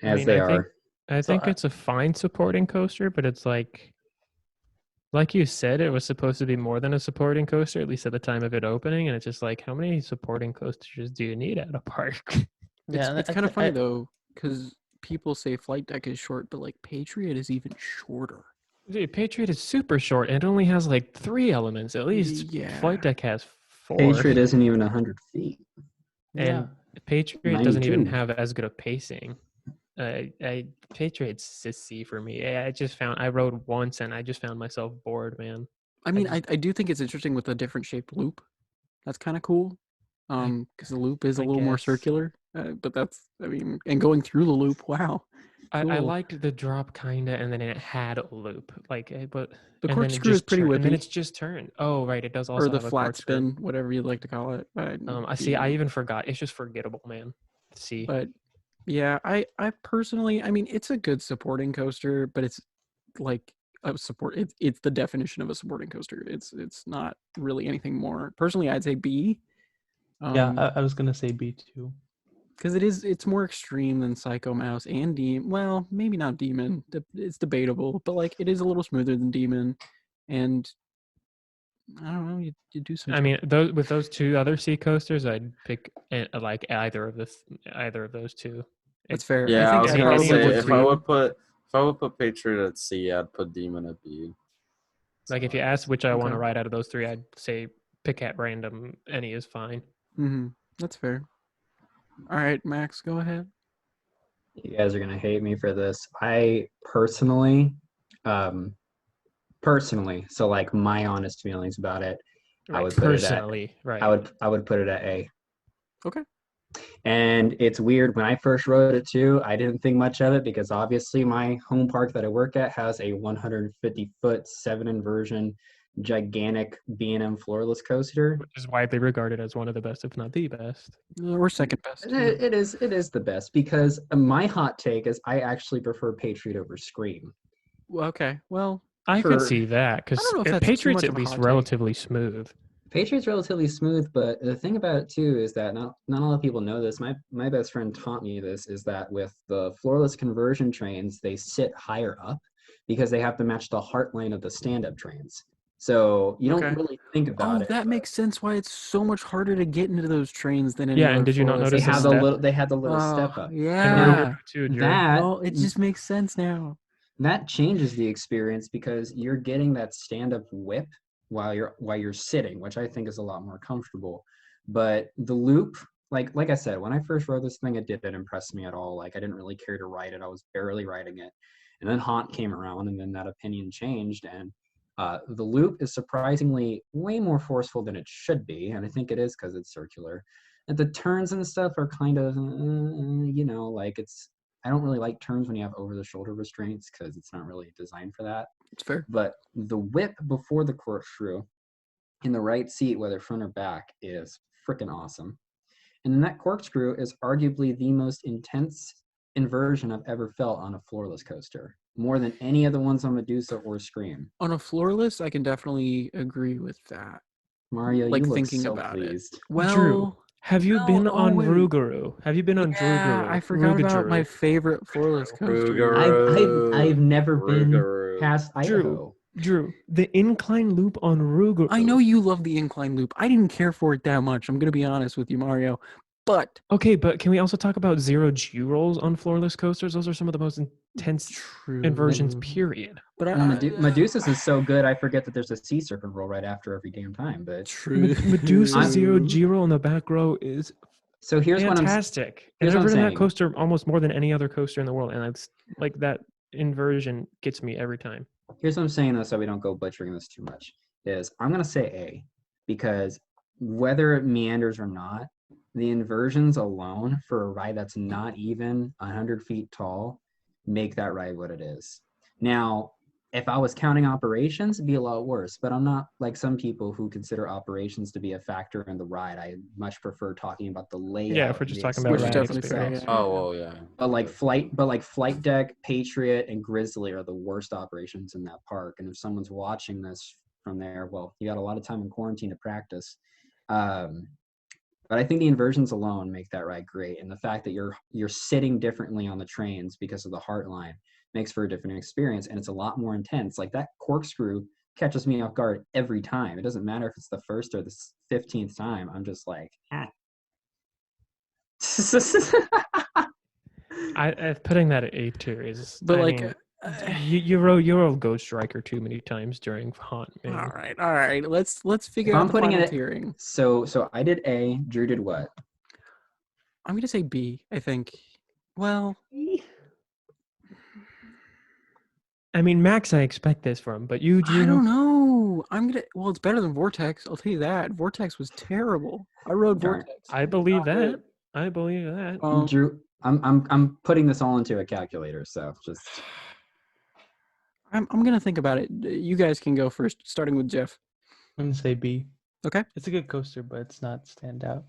as they are. I think it's a fine supporting coaster, but it's like you said, it was supposed to be more than a supporting coaster, at least at the time of it opening. And it's just like, how many supporting coasters do you need at a park? It's kind of funny though, because people say Flight Deck is short, but like Patriot is even shorter. Dude, Patriot is super short. And it only has like 3 elements. At least Flight Deck has 4. Patriot isn't even 100 feet. And Patriot doesn't 92. even have as good a pacing. Patriot's sissy for me. I rode once and I just found myself bored, man. I mean, I do think it's interesting with a different shaped loop. That's kind of cool. Because the loop is a little more circular. But that's, I mean, and going through the loop, wow. I Cool. liked the drop kinda, and then it had a loop, but The and then it corkscrew is just pretty and then whippy. it's just turned. Oh, right, it does also Or the have a flat corkscrew. spin, whatever you'd like to call it. I see. I even forgot. It's just forgettable, man. See, But yeah, I personally, I mean, it's a good supporting coaster, but it's like a support. It's the definition of a supporting coaster. It's not really anything more. Personally, I'd say B. Yeah, I was gonna say B too. Because it's more extreme than Psycho Mouse and Demon. Well, maybe not Demon. It's debatable, but like it is a little smoother than Demon, and I don't know. You do some. I mean, with those 2 other sea coasters, I'd pick like either of those 2. That's fair. Yeah, I was any- gonna any of say the if three- I would put Patriot at C, I'd put Demon at B. Like if you ask which I want to Okay. ride out of those 3, I'd say pick at random. Any is fine. That's fair. All right, Max, go ahead. You guys are gonna hate me for this. I personally, so like my honest feelings about it, I would Personally, right? I would put it at A. Okay. And it's weird, when I first wrote it too, I didn't think much of it because obviously my home park that I work at has a 150-foot 7 inversion gigantic B&M floorless coaster. Which is widely regarded as one of the best, if not the best. We're second best. It is the best because my hot take is I actually prefer Patriot over Scream. Okay. Well, I could see that because I don't know if that's too Patriot's much at of a least hot take. relatively smooth. Patriot's relatively smooth, but the thing about it too is that not a lot of people know this. My best friend taught me this, is that with the floorless conversion trains, they sit higher up because they have to match the heart line of the stand-up trains. So you don't really think about it. That makes sense why it's so much harder to get into those trains than any Yeah, other and did you not floorless. notice they had the little step up. Yeah. That It just makes sense now. That changes the experience because you're getting that stand-up whip while you're sitting, which I think is a lot more comfortable. But the loop like I said, when I first rode this thing, it didn't impress me at all. Like I didn't really care to ride it. I was barely riding it. And then Haunt came around, and then that opinion changed. And the loop is surprisingly way more forceful than it should be, and I think it is because it's circular. And the turns and stuff are kind of, like it's. I don't really like turns when you have over-the-shoulder restraints because it's not really designed for that. It's fair. But the whip before the corkscrew in the right seat, whether front or back, is freaking awesome. And then that corkscrew is arguably the most intense inversion I've ever felt on a floorless coaster, more than any of the ones on Medusa or Scream. On a floorless, I can definitely agree with that. Mario, Like, you look thinking so about pleased. it. Well, Drew, have you been oh, on wait. Rougarou? Have you been on Yeah, Rougarou? I forgot about my Rougarou. favorite floorless coaster. I've never been Rougarou. past Idaho. Drew, the incline loop on Rougarou. I know you love the incline loop. I didn't care for it that much. I'm gonna be honest with you, Mario. But Okay, but can we also talk about zero G rolls on floorless coasters? Those are some of the most intense true inversions, period. But Well, Medusa's is so good, I forget that there's a sea serpent roll right after every damn time. But true. Medusa zero G roll in the back row is so here's what I'm fantastic. here's And what I've I'm ridden that saying. coaster almost more than any other coaster in the world, and it's like that inversion gets me every time. Here's what I'm saying, though, so we don't go butchering this too much, is I'm going to say A, because whether it meanders or not, the inversions alone for a ride that's not even 100 feet tall make that ride what it is. Now, if I was counting operations, it'd be a lot worse, but I'm not like some people who consider operations to be a factor in the ride. I much prefer talking about the layout. Yeah, if we're just talking about Which is ride definitely fair, experience. yeah. Oh, well, yeah. But Flight Deck, Patriot, and Grizzly are the worst operations in that park. And if someone's watching this from there, well, you got a lot of time in quarantine to practice. But I think the inversions alone make that ride great, and the fact that you're sitting differently on the trains because of the Heartline makes for a different experience, and it's a lot more intense. Like that corkscrew catches me off guard every time. It doesn't matter if it's the first or the 15th time. I'm just like, I putting that at A tier is. But I like, mean, you rode Ghost Striker too many times during Haunt. Man. all right. Let's figure If out I'm the putting final it- tiering. So I did A. Drew did what? I'm gonna say B. I think. Well, I mean, Max, I expect this from, but you, Drew. I don't know. Well, it's better than Vortex. I'll tell you that. Vortex was terrible. I rode Darn. Vortex. I believe Not that. good. I believe that. Drew, I'm putting this all into a calculator, so just I'm gonna think about it. You guys can go first, starting with Jeff. I'm gonna say B. Okay. It's a good coaster, but it's not standout.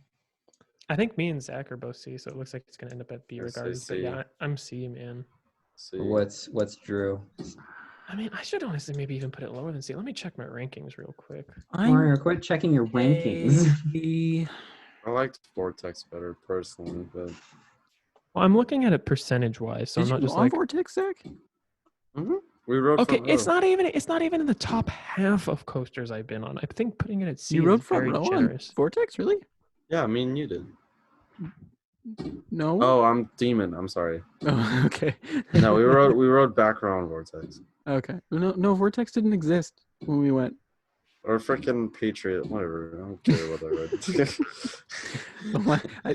I think me and Zach are both C, so it looks like it's gonna end up at B I say regardless. But C. yeah, I'm C, man. See. what's Drew? I mean, I should honestly maybe even put it lower than C. Let me check my rankings real quick. Mario, quit checking your rankings. I liked Vortex better personally, but Well, I'm looking at it percentage-wise, so Did I'm not you just on like. Vortex, Zach? we rode. Okay, front it's row. not even in the top half of coasters I've been on. I think putting it at C You is rode front very row on generous. Vortex, really? Yeah, I mean you did. No. Oh, I'm Demon. I'm sorry. Oh, okay. No, we rode back row on Vortex Okay. No, Vortex didn't exist when we went. or freaking Patriot. Whatever. I don't care what I rode.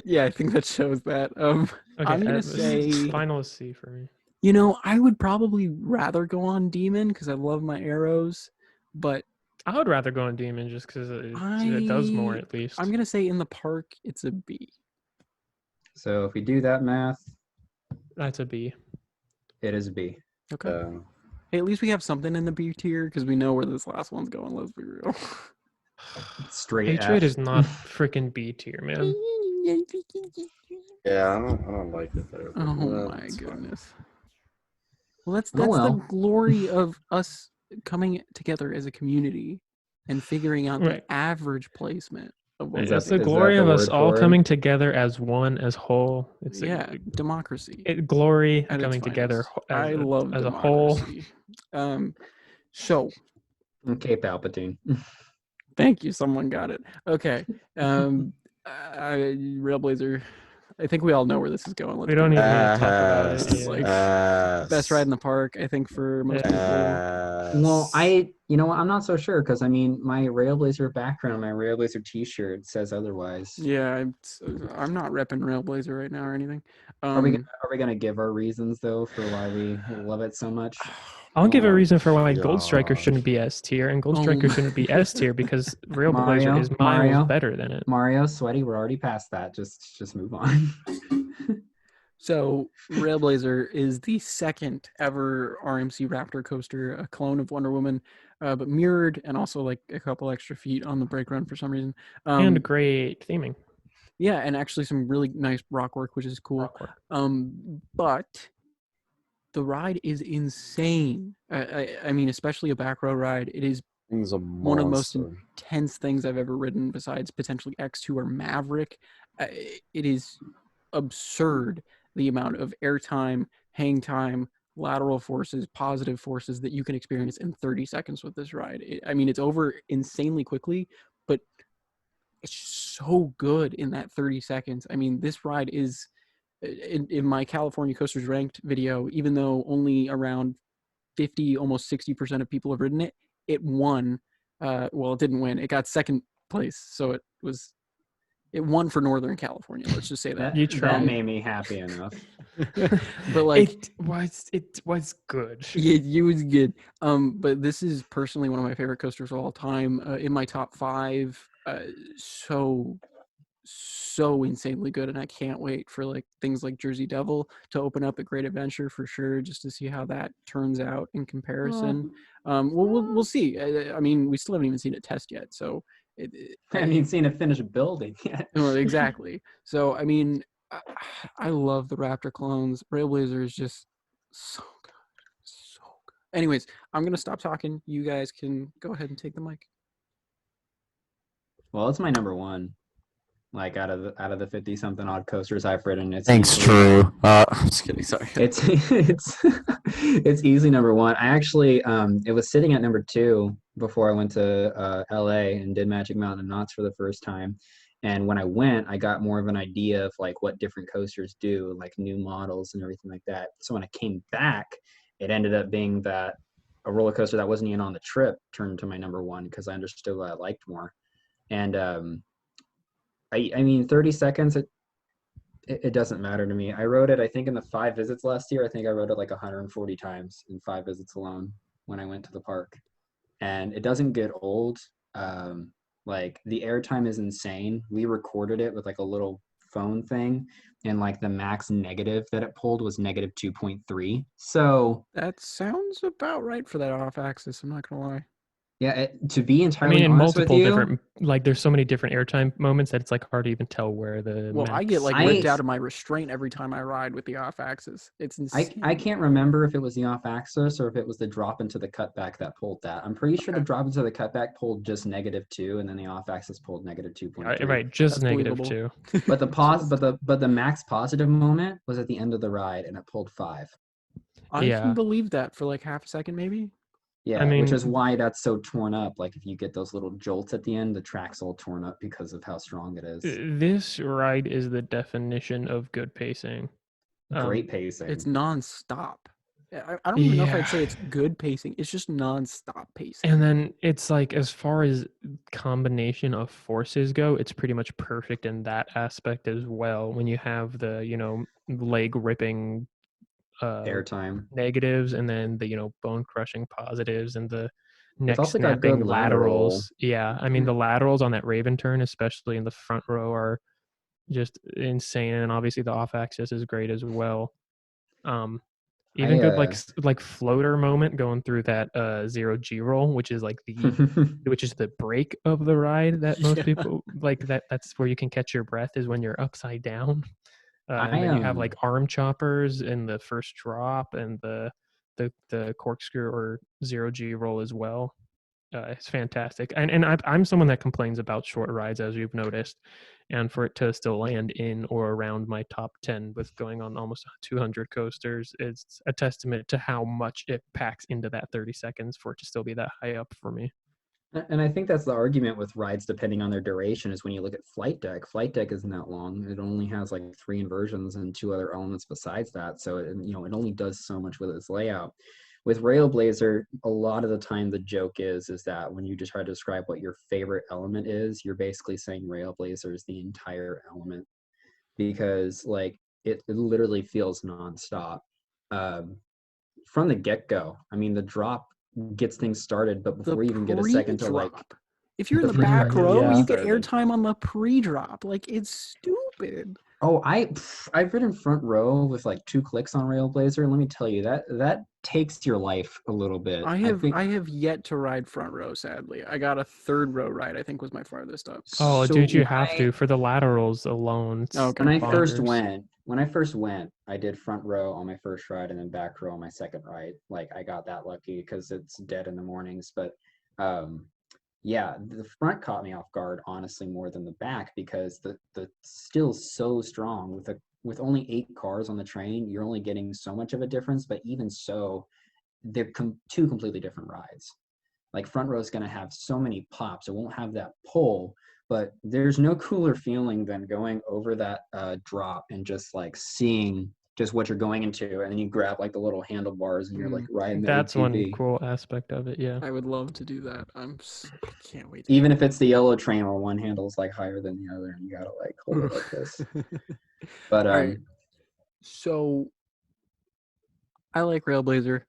Yeah, I think that shows that. Okay, I'm gonna say. final is C for me. You know, I would probably rather go on Demon because I love my arrows, but I would rather go on Demon just because it does more at least. I'm gonna say in the park it's a B. So if we do that math, That's a B. it is a B. Okay. Hey, at least we have something in the B tier because we know where this last one's going. Let's be real. Straight Patriot F. is not freaking B tier, man. Yeah, I don't like it there. but, Oh well, my it's fine. goodness. Well, that's Oh, well. the glory of us coming together as a community and figuring out Right. the average placement of what Is we That's that- the think. glory the of us word all for it? coming together as one, as whole. It's Democracy. glory at its coming together finest. I love as a whole. democracy. So Okay, Palpatine. thank you. Someone got it. Okay. Railblazer. I think we all know where this is going. Let's We don't be even real. need to talk about Yes. it. Yeah. Like, best ride in the park, I think, for most people. Well, you know what? I'm not so sure because I mean, my Railblazer background, my Railblazer T-shirt says otherwise. Yeah, I'm not repping Railblazer right now or anything. Are we gonna give our reasons though for why we love it so much? I'll give a reason for why God. Gold Striker shouldn't be S tier, and Gold Oh Striker my- shouldn't be S tier because Railblazer Mario, is miles Mario. better than it. Mario, Sweaty, we're already past that. Just move on. So Railblazer is the second ever RMC Raptor coaster, a clone of Wonder Woman, but mirrored and also like a couple extra feet on the brake run for some reason. And great theming. Yeah, and actually some really nice rock work, which is cool. Rock work. But the ride is insane. I mean, especially a back row ride. It is He's a one of the most monster. intense things I've ever ridden, besides potentially X2 or Maverick. It is absurd the amount of airtime, hang time, lateral forces, positive forces that you can experience in 30 seconds with this ride. I mean, it's over insanely quickly, but it's so good in that 30 seconds. I mean, this ride is in my California Coasters Ranked video, even though only around 50, almost 60% of people have ridden it, it won. Well, it didn't win. It got second place. So it won for Northern California. Let's just say that. You That tried. made me happy enough. But like, it was good. it was good. But this is personally one of my favorite coasters of all time. In my top 5. So insanely good, and I can't wait for like things like Jersey Devil to open up at Great Adventure for sure, just to see how that turns out in comparison. We'll see. I mean, we still haven't even seen it test yet, so I haven't even seen it finish building yet. well, exactly. So I mean, I love the Raptor clones. Railblazer is just so good, so good. Anyways, I'm gonna stop talking. You guys can go ahead and take the mic. Well, it's my number one. Like out of the 50 something odd coasters I've ridden, it's Thanks, easily- True. I'm just kidding. Sorry. It's easily number one. I actually it was sitting at number 2 before I went to LA and did Magic Mountain and Knott's for the first time. And when I went, I got more of an idea of like what different coasters do, like new models and everything like that. So when I came back, it ended up being that a roller coaster that wasn't even on the trip turned to my number one because I understood what I liked more. And I mean, 30 seconds, it doesn't matter to me. I rode it, I think, in the 5 visits last year. I think I rode it like 140 times in 5 visits alone when I went to the park. And it doesn't get old. Like, the airtime is insane. We recorded it with like a little phone thing, and like the max negative that it pulled was negative 2.3. So That sounds about right for that off axis. I'm not gonna lie. yeah, to be I entirely mean, in honest with multiple you, different, like, there's so many different airtime moments that it's like hard to even tell where the. Well, I get max- like I- ripped out of my restraint every time I ride with the off axis. It's insane. I can't remember if it was the off axis or if it was the drop into the cutback that pulled that. I'm pretty sure the Okay. drop into the cutback pulled just -2, and then the off axis pulled negative 2.3. Right, just That's negative believable. 2. But the max positive moment was at the end of the ride, and it pulled 5. I Yeah. can believe that for like half a second, maybe. Yeah, mean- which is why that's so torn up. Like if you get those little jolts at the end, the track's all torn up because of how strong it is. This ride is the definition of good pacing. Great pacing. It's nonstop. I don't even know if I'd Yeah. say it's good pacing. It's just nonstop pacing. And then it's like, as far as combination of forces go, it's pretty much perfect in that aspect as well. When you have the, leg ripping Airtime. negatives, and then the, bone crushing positives, and the neck also got snapping good lateral. laterals. Yeah. I mean, the laterals on that Raven turn, especially in the front row, are just insane. And obviously the off axis is great as well. Even good like floater moment going through that 0G roll, which is like the break of the ride that most Yeah. people like. That's where you can catch your breath, is when you're upside down. And then you have like arm choppers in the first drop, and the corkscrew or 0G roll as well. It's fantastic. And I'm someone that complains about short rides, as you've noticed, and for it to still land in or around my top 10 with going on almost 200 coasters, it's a testament to how much it packs into that 30 seconds for it to still be that high up for me. And I think that's the argument with rides depending on their duration is when you look at Flight Deck. Flight Deck isn't that long. It only has like 3 inversions and 2 other elements besides that. So it, it only does so much with its layout. With Railblazer, a lot of the time the joke is that when you just try to describe what your favorite element is, you're basically saying Railblazer is the entire element because like it literally feels nonstop. From the get-go. I mean, the drop gets things started, but The before you even get a second to like pre-drop. If you're in the the back pre-drop, row, yeah. you get started. airtime on the pre-drop. Like, it's stupid. Oh, I've ridden front row with like 2 clicks on Railblazer, and let me tell you that takes your life a little bit. I think have yet to ride front row, sadly. I got a 3rd row ride, I think was my farthest up. Oh, so dude, you when have to for the laterals alone. It's Okay. When I bonkers. first went, I did front row on my first ride and then back row on my second ride. Like I got that lucky because it's dead in the mornings. But yeah, the front caught me off guard, honestly, more than the back because the still's so strong with only 8 cars on the train. You're only getting so much of a difference, but even so, they're 2 completely different rides. Like front row is going to have so many pops. It won't have that pull, but there's no cooler feeling than going over that drop and just like seeing just what you're going into, and then you grab like the little handlebars and you're like riding the That's one ATV. cool aspect of it. Yeah. I would love to do that. I can't wait. Even if it's the yellow train where one handle's like higher than the other and you gotta like hold it like this. But All right. So I like Railblazer.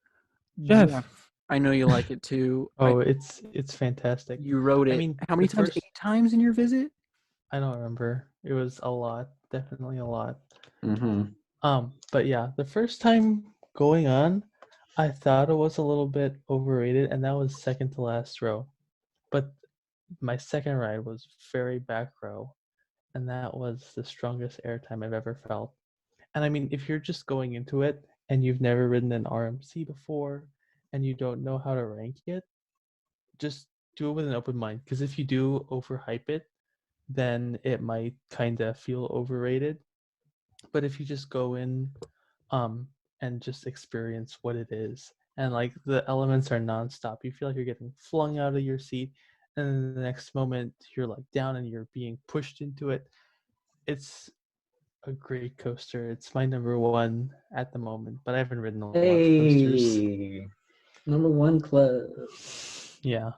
Jeff. I know you like it too. Oh, it's fantastic. You rode it. I mean, how many the times? first- 8 times in your visit? I don't remember. It was a lot, definitely a lot. Mm-hmm. But yeah, the first time going on, I thought it was a little bit overrated, and that was second to last row. But my second ride was very back row, and that was the strongest airtime I've ever felt. And I mean, if you're just going into it and you've never ridden an RMC before and you don't know how to rank it, just do it with an open mind. Because if you do overhype it, then it might kind of feel overrated. But if you just go in and just experience what it is, and like the elements are nonstop, you feel like you're getting flung out of your seat, and then the next moment you're like down and you're being pushed into it. It's a great coaster. It's my number 1 at the moment, but I haven't ridden a lot of coasters. Hey, number 1 club. Yeah.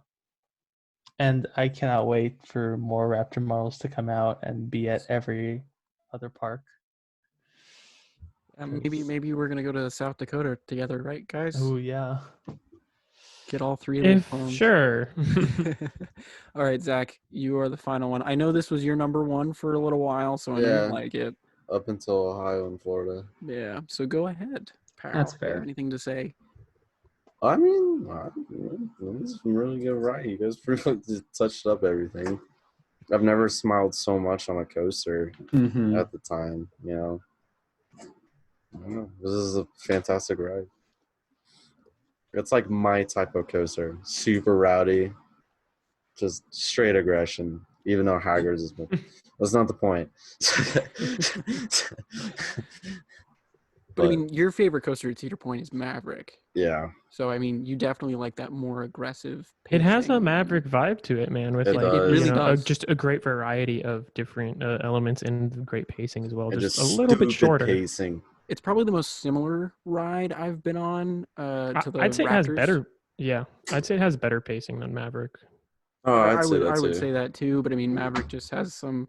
And I cannot wait for more Raptor models to come out and be at every other park. Maybe we're gonna go to South Dakota together, right, guys? Oh yeah. Get all 3 of those If phones. sure. All right, Zach, you are the final one. I know this was your number 1 for a little while, so I know Yeah. you like it. Up until Ohio and Florida. Yeah, so go ahead, pal. That's Do you have fair. anything to say? I mean, this is a really good ride. You guys pretty much just touched up everything. I've never smiled so much on a coaster Mm-hmm. at the time, you know. I don't know. This is a fantastic ride. It's like my type of coaster. Super rowdy. Just straight aggression. Even though Haggard's is... That's not the point. But I mean, your favorite coaster, to your point, is Maverick. Yeah. So I mean, you definitely like that more aggressive. It has pacing a and- Maverick vibe to it, man. With It like does. Really you know, does. just a great variety of different elements and great pacing as well. And Just just a little bit stupid shorter. pacing. It's probably the most similar ride I've been on to the I'd say Raptors. it has better. Yeah, I'd say it has better pacing than Maverick. Oh, I I'd say that I would too. say that too, but I mean, Maverick just has some.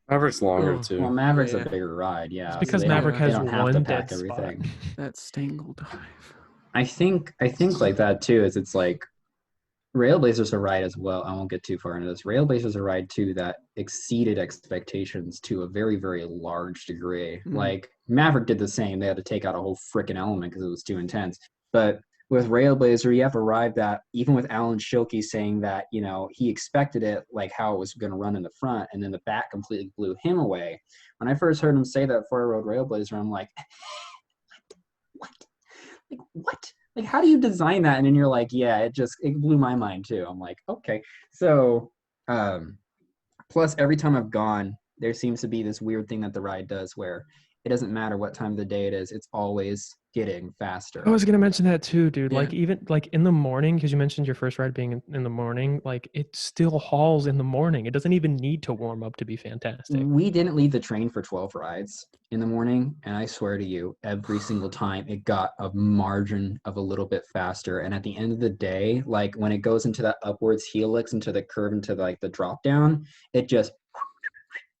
Maverick's longer Oh, too. Well, Maverick's Yeah. a bigger ride, yeah. It's so because they don't- Maverick they has don't have to one pack dead spot. everything. That Stangle dive. I think like that too. Is it's like Railblazers a ride as well. I won't get too far into this. Railblazers a ride too that exceeded expectations to a very very large degree. Mhm. Like Maverick did the same. They had to take out a whole freaking element because it was too intense. But with Railblazer, you have a ride that even with Alan Schilke saying that he expected it like how it was going to run in the front, and then the back completely blew him away. When I first heard him say that before I rode Railblazer, I'm like, what? Like what? Like how do you design that? And then you're like, yeah, it blew my mind too. I'm like, okay. So plus every time I've gone, there seems to be this weird thing that the ride does where it doesn't matter what time of the day it is, it's always getting faster. I was gonna mention that too, dude. Yeah. Like even like in the morning, because you mentioned your first ride being in the morning. Like it still hauls in the morning. It doesn't even need to warm up to be fantastic. We didn't leave the train for 12 rides in the morning, and I swear to you, every single time it got a margin of a little bit faster. And at the end of the day, like when it goes into that upwards helix, into the curve, into like the drop down, it just,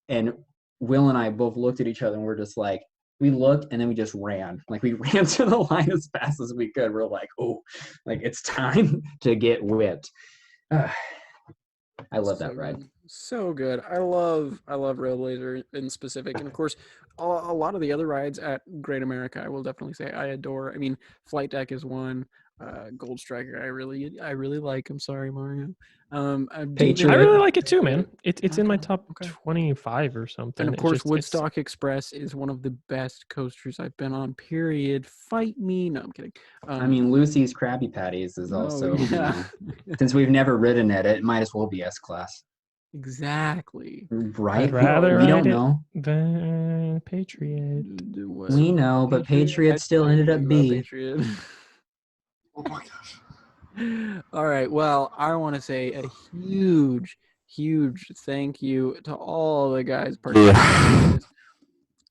and Will and I both looked at each other and we're just like, we looked and then we just ran. Like we ran to the line as fast as we could. We're like, oh, like it's time to get whipped. I love that ride. So good. I love Railblazer in specific, and of course, a lot of the other rides at Great America. I will definitely say I adore. I mean, Flight Deck is one. Gold Striker, I really like. I'm sorry, Mario. Patriot. I really like it too, man. It's in my Okay, top okay. 25 or something. And of It course, just- it's- Woodstock Express is one of the best coasters I've been on. Period. Fight me. No, I'm kidding. I mean, Lucy's Krabby Patties is also, yeah. since we've never ridden it might as well be S-Class. Exactly. Right? I'd rather we don't ride it know. than Patriot. We know, but Patriot still ended up B. Patriot. Oh my gosh. All right. Well, I want to say a huge thank you to all the guys participating in this.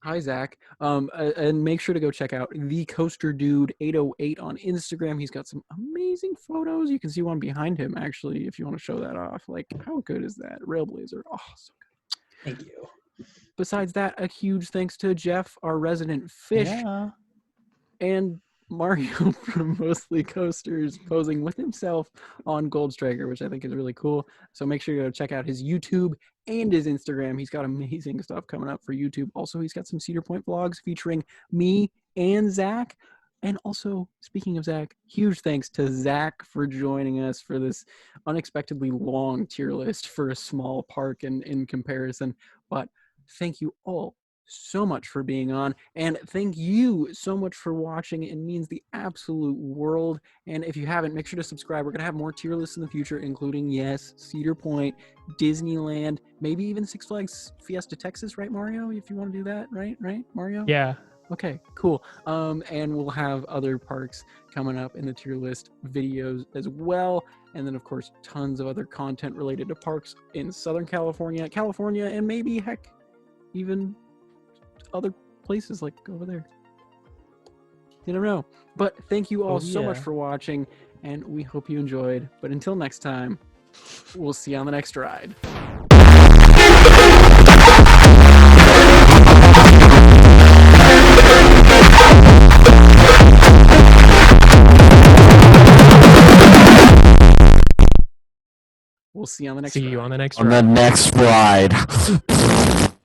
Hi, Zach. And make sure to go check out the Coaster Dude 808 on Instagram. He's got some amazing photos. You can see one behind him, actually, if you want to show that off. Like, how good is that? Railblazer. Oh, so good. Thank you. Besides that, a huge thanks to Jeff, our resident fish, Yeah. and Mario from Mostly Coasters posing with himself on Gold Striker, which I think is really cool. So make sure you go check out his YouTube and his Instagram. He's got amazing stuff coming up for YouTube. Also, he's got some Cedar Point vlogs featuring me and Zach. And also, speaking of Zach, huge thanks to Zach for joining us for this unexpectedly long tier list for a small park in comparison. But thank you all so much for being on, and thank you so much for watching. It means the absolute world. And if you haven't, make sure to subscribe. We're gonna have more tier lists in the future, including, yes, Cedar Point, Disneyland, maybe even Six Flags Fiesta Texas, right, Mario? If you want to do that, right, Mario? Yeah. Okay, cool. And we'll have other parks coming up in the tier list videos as well. And then, of course, tons of other content related to parks in Southern California, and maybe, heck, even other places like over there. You never know. But thank you all so much for watching, and we hope you enjoyed. But until next time, we'll see you on the next ride. We'll see you on the next See ride. you on the next On ride. the next ride.